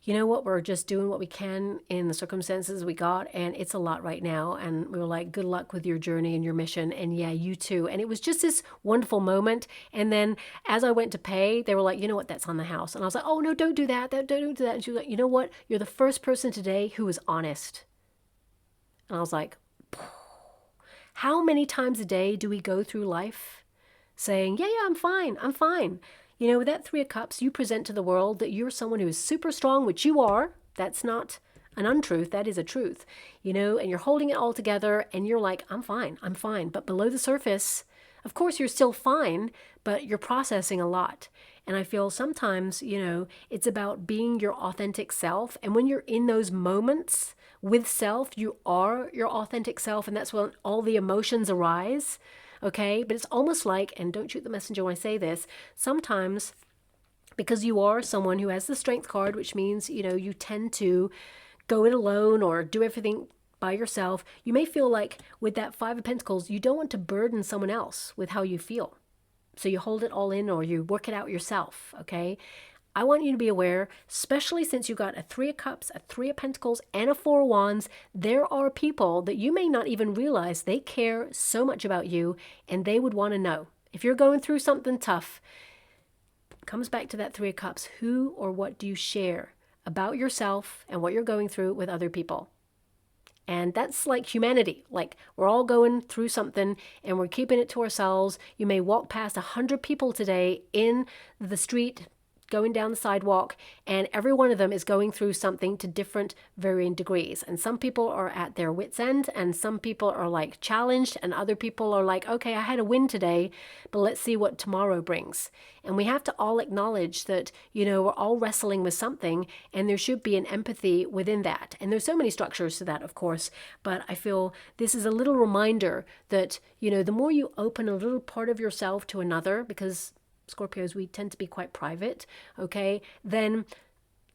you know what, we're just doing what we can in the circumstances we got. And it's a lot right now. And we were like, good luck with your journey and your mission. And yeah, you too. And it was just this wonderful moment. And then as I went to pay, they were like, you know what, that's on the house. And I was like, oh no, don't do that. Don't do that. And she was like, you know what, you're the first person today who was honest. And I was like, how many times a day do we go through life saying, yeah, I'm fine. With that Three of Cups, you present to the world that you're someone who is super strong, which you are. That's not an untruth, that is a truth, you know, and you're holding it all together and you're like, I'm fine. But below the surface, of course, you're still fine, but you're processing a lot. And I feel sometimes, you know, it's about being your authentic self. And when you're in those moments with self, you are your authentic self. And that's when all the emotions arise. Okay. But it's almost like, and don't shoot the messenger when I say this, sometimes because you are someone who has the strength card, which means, you know, you tend to go it alone or do everything by yourself. You may feel like with that Five of Pentacles, you don't want to burden someone else with how you feel. So you hold it all in or you work it out yourself, okay? I want you to be aware, especially since you got a Three of Cups, a Three of Pentacles, and a Four of Wands, there are people that you may not even realize they care so much about you and they would want to know. If you're going through something tough, it comes back to that Three of Cups. Who or what do you share about yourself and what you're going through with other people? And that's like humanity. Like we're all going through something and we're keeping it to ourselves. You may walk past 100 people today in the street, going down the sidewalk, and every one of them is going through something to different varying degrees. And some people are at their wits' end, and some people are like challenged, and other people are like, okay, I had a win today, but let's see what tomorrow brings. And we have to all acknowledge that, you know, we're all wrestling with something, and there should be an empathy within that. And there's so many structures to that, of course, but I feel this is a little reminder that, you know, the more you open a little part of yourself to another, because Scorpios, we tend to be quite private, okay, then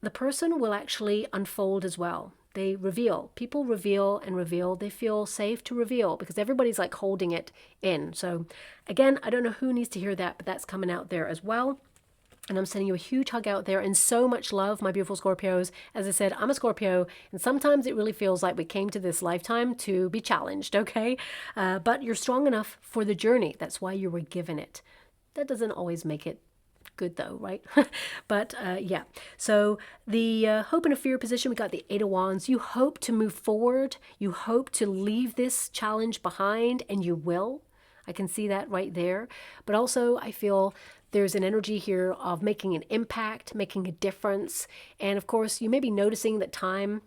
the person will actually unfold as well. They reveal. People reveal and reveal. They feel safe to reveal because everybody's like holding it in. So again, I don't know who needs to hear that, but that's coming out there as well. And I'm sending you a huge hug out there and so much love, my beautiful Scorpios. As I said, I'm a Scorpio, and sometimes it really feels like we came to this lifetime to be challenged, okay? But you're strong enough for the journey. That's why you were given it. That doesn't always make it good though, right? But yeah, so the hope and a fear position, we got the Eight of Wands. You hope to move forward. You hope to leave this challenge behind, and you will. I can see that right there. But also I feel there's an energy here of making an impact, making a difference. And of course, you may be noticing that time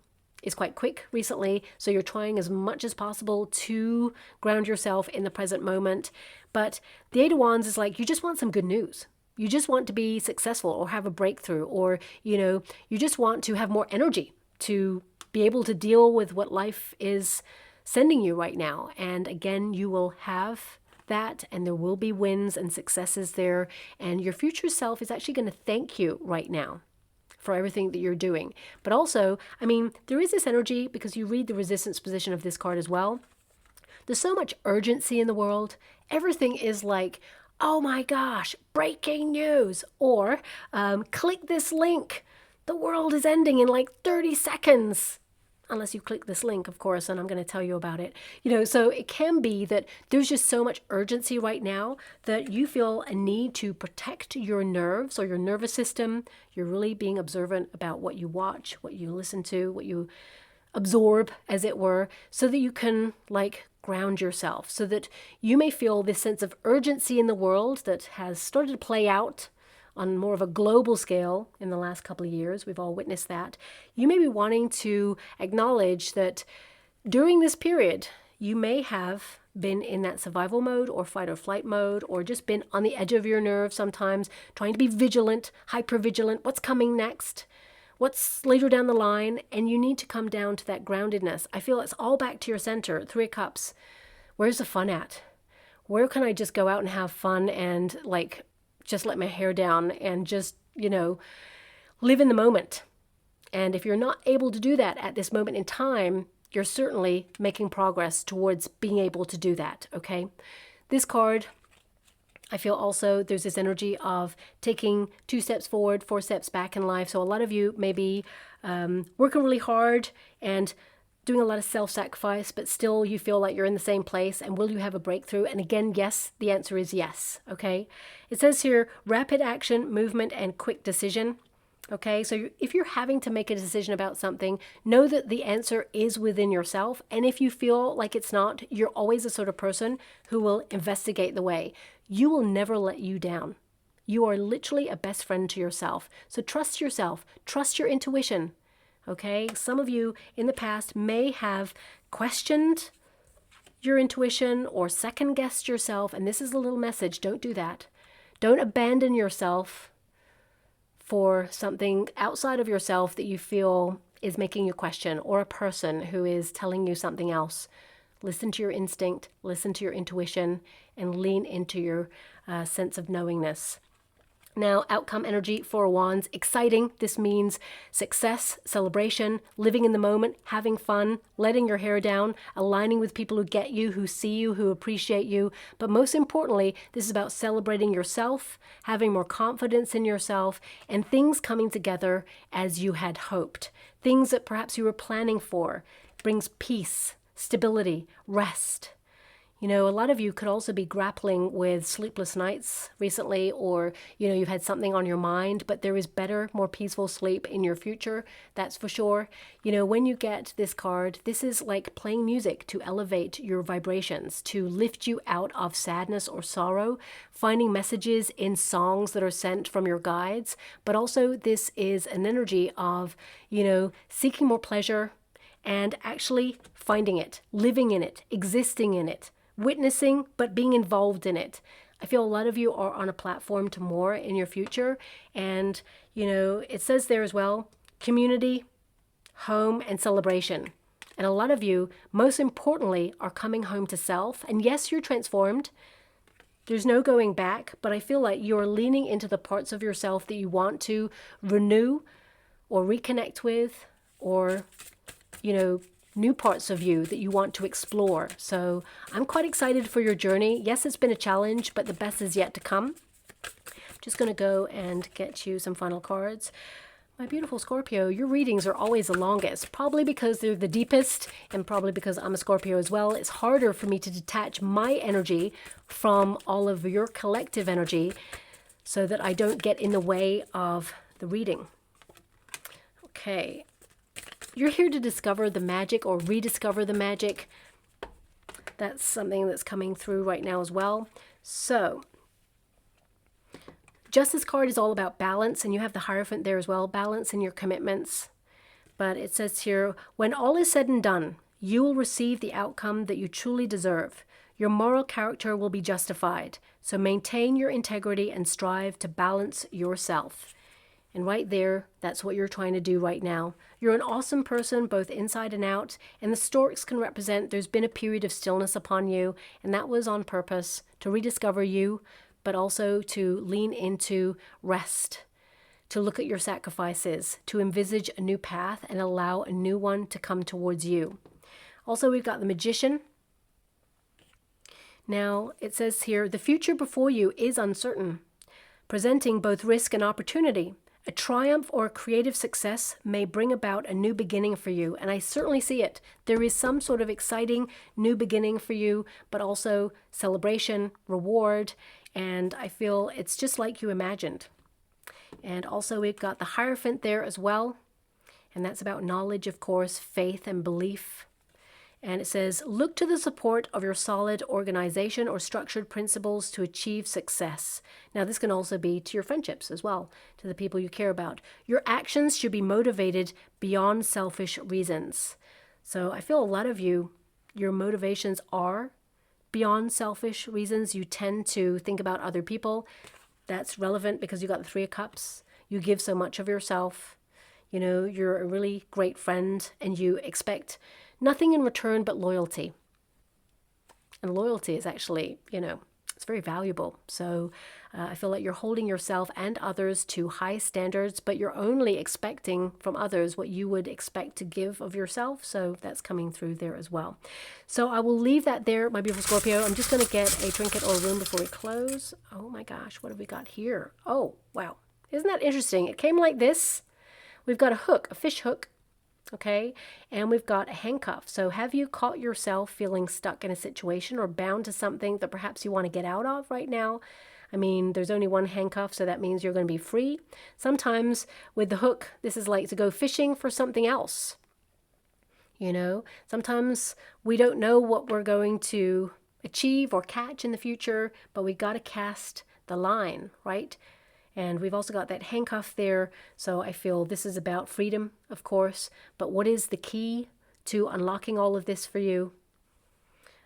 is quite quick recently, so you're trying as much as possible to ground yourself in the present moment. But the Eight of Wands is like, you just want some good news. You just want to be successful or have a breakthrough, or, you know, you just want to have more energy to be able to deal with what life is sending you right now. And again, you will have that, and there will be wins and successes there. And your future self is actually going to thank you right now for everything that you're doing. But also, I mean, there is this energy, because you read the resistance position of this card as well. There's so much urgency in the world. Everything is like, oh my gosh, breaking news, or click this link. The world is ending in like 30 seconds. Unless you click this link, of course, and I'm going to tell you about it. You know, so it can be that there's just so much urgency right now that you feel a need to protect your nerves or your nervous system. You're really being observant about what you watch, what you listen to, what you absorb, as it were, so that you can like ground yourself, so that you may feel this sense of urgency in the world that has started to play out on more of a global scale in the last couple of years. We've all witnessed that. You may be wanting to acknowledge that during this period, you may have been in that survival mode or fight or flight mode, or just been on the edge of your nerve sometimes, trying to be vigilant, hyper vigilant. What's coming next? What's later down the line? And you need to come down to that groundedness. I feel it's all back to your center. Three of Cups. Where's the fun at? Where can I just go out and have fun and like just let my hair down and just, you know, live in the moment? And if you're not able to do that at this moment in time, you're certainly making progress towards being able to do that, okay? This card, I feel also there's this energy of taking 2 steps forward, 4 steps back in life. So a lot of you may be working really hard and doing a lot of self-sacrifice, but still you feel like you're in the same place. And will you have a breakthrough? And again, yes, the answer is yes, okay? It says here, rapid action, movement, and quick decision. Okay, so if you're having to make a decision about something, know that the answer is within yourself. And if you feel like it's not, you're always the sort of person who will investigate the way. You will never let you down. You are literally a best friend to yourself. So trust yourself, trust your intuition. Okay, some of you in the past may have questioned your intuition or second guessed yourself, and this is a little message. Don't do that. Don't abandon yourself for something outside of yourself that you feel is making you question, or a person who is telling you something else. Listen to your instinct, listen to your intuition, and lean into your sense of knowingness. Now, outcome energy, Four of Wands, exciting. This means success, celebration, living in the moment, having fun, letting your hair down, aligning with people who get you, who see you, who appreciate you. But most importantly, this is about celebrating yourself, having more confidence in yourself, and things coming together as you had hoped. Things that perhaps you were planning for. Brings peace, stability, rest. You know, a lot of you could also be grappling with sleepless nights recently, or, you know, you've had something on your mind, but there is better, more peaceful sleep in your future. That's for sure. You know, when you get this card, this is like playing music to elevate your vibrations, to lift you out of sadness or sorrow, finding messages in songs that are sent from your guides. But also this is an energy of, you know, seeking more pleasure and actually finding it, living in it, existing in it. Witnessing, but being involved in it. I feel a lot of you are on a platform to more in your future. And, you know, it says there as well, community, home, and celebration. And a lot of you, most importantly, are coming home to self. And yes, you're transformed. There's no going back, but I feel like you're leaning into the parts of yourself that you want to renew or reconnect with, or, you know, new parts of you that you want to explore. So I'm quite excited for your journey. Yes, it's been a challenge, but the best is yet to come. I'm just going to go and get you some final cards. My beautiful Scorpio, your readings are always the longest, probably because they're the deepest, and probably because I'm a Scorpio as well. It's harder for me to detach my energy from all of your collective energy so that I don't get in the way of the reading. Okay. You're here to discover the magic or rediscover the magic. That's something that's coming through right now as well. So, Justice card is all about balance, and you have the Hierophant there as well, balance in your commitments. But it says here, when all is said and done, you will receive the outcome that you truly deserve. Your moral character will be justified. So maintain your integrity and strive to balance yourself. And right there, that's what you're trying to do right now. You're an awesome person, both inside and out. And the storks can represent there's been a period of stillness upon you. And that was on purpose, to rediscover you, but also to lean into rest, to look at your sacrifices, to envisage a new path and allow a new one to come towards you. Also, we've got the Magician. Now, it says here, the future before you is uncertain, presenting both risk and opportunity. A triumph or a creative success may bring about a new beginning for you, and I certainly see it. There is some sort of exciting new beginning for you, but also celebration, reward, and I feel it's just like you imagined. And also we've got the Hierophant there as well, and that's about knowledge, of course, faith and belief. And it says, look to the support of your solid organization or structured principles to achieve success. Now, this can also be to your friendships as well, to the people you care about. Your actions should be motivated beyond selfish reasons. So I feel a lot of you, your motivations are beyond selfish reasons. You tend to think about other people. That's relevant because you got the Three of Cups. You give so much of yourself. You know, you're a really great friend and you expect nothing in return but loyalty. And loyalty is actually, you know, it's very valuable. So I feel like you're holding yourself and others to high standards, but you're only expecting from others what you would expect to give of yourself. So that's coming through there as well. So I will leave that there, my beautiful Scorpio. I'm just going to get a trinket or a rune before we close. Oh my gosh, what have we got here? Oh, wow. Isn't that interesting? It came like this. We've got a hook, a fish hook. Okay, and we've got a handcuff. So have you caught yourself feeling stuck in a situation or bound to something that perhaps you want to get out of right now? I mean, there's only one handcuff, so that means you're going to be free. Sometimes with the hook, this is like to go fishing for something else. You know, sometimes we don't know what we're going to achieve or catch in the future, but we got to cast the line, right? And we've also got that handcuff there. So I feel this is about freedom, of course. But what is the key to unlocking all of this for you?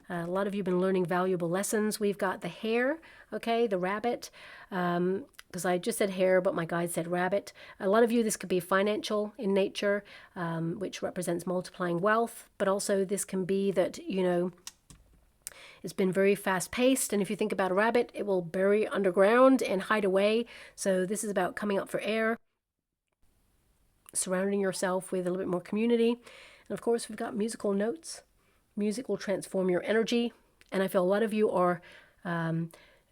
A lot of you have been learning valuable lessons. We've got the hare, okay, the rabbit, because I just said hare, but my guide said rabbit. A lot of you, this could be financial in nature, which represents multiplying wealth, but also this can be that, you know, it's been very fast-paced, and if you think about a rabbit, it will bury underground and hide away. So this is about coming up for air, surrounding yourself with a little bit more community. And of course, we've got musical notes. Music will transform your energy, and I feel a lot of you are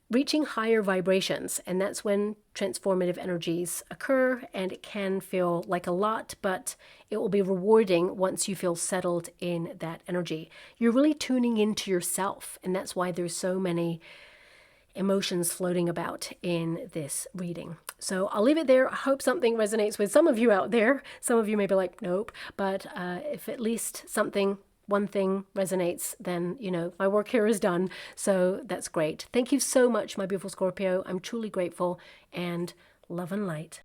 reaching higher vibrations, and that's when transformative energies occur, and it can feel like a lot, but it will be rewarding once you feel settled in that energy. You're really tuning into yourself, and that's why there's so many emotions floating about in this reading. So I'll leave it there. I hope something resonates with some of you out there. Some of you may be like, nope, but if at least one thing resonates, then, you know, my work here is done. So that's great. Thank you so much, my beautiful Scorpio. I'm truly grateful, and love and light.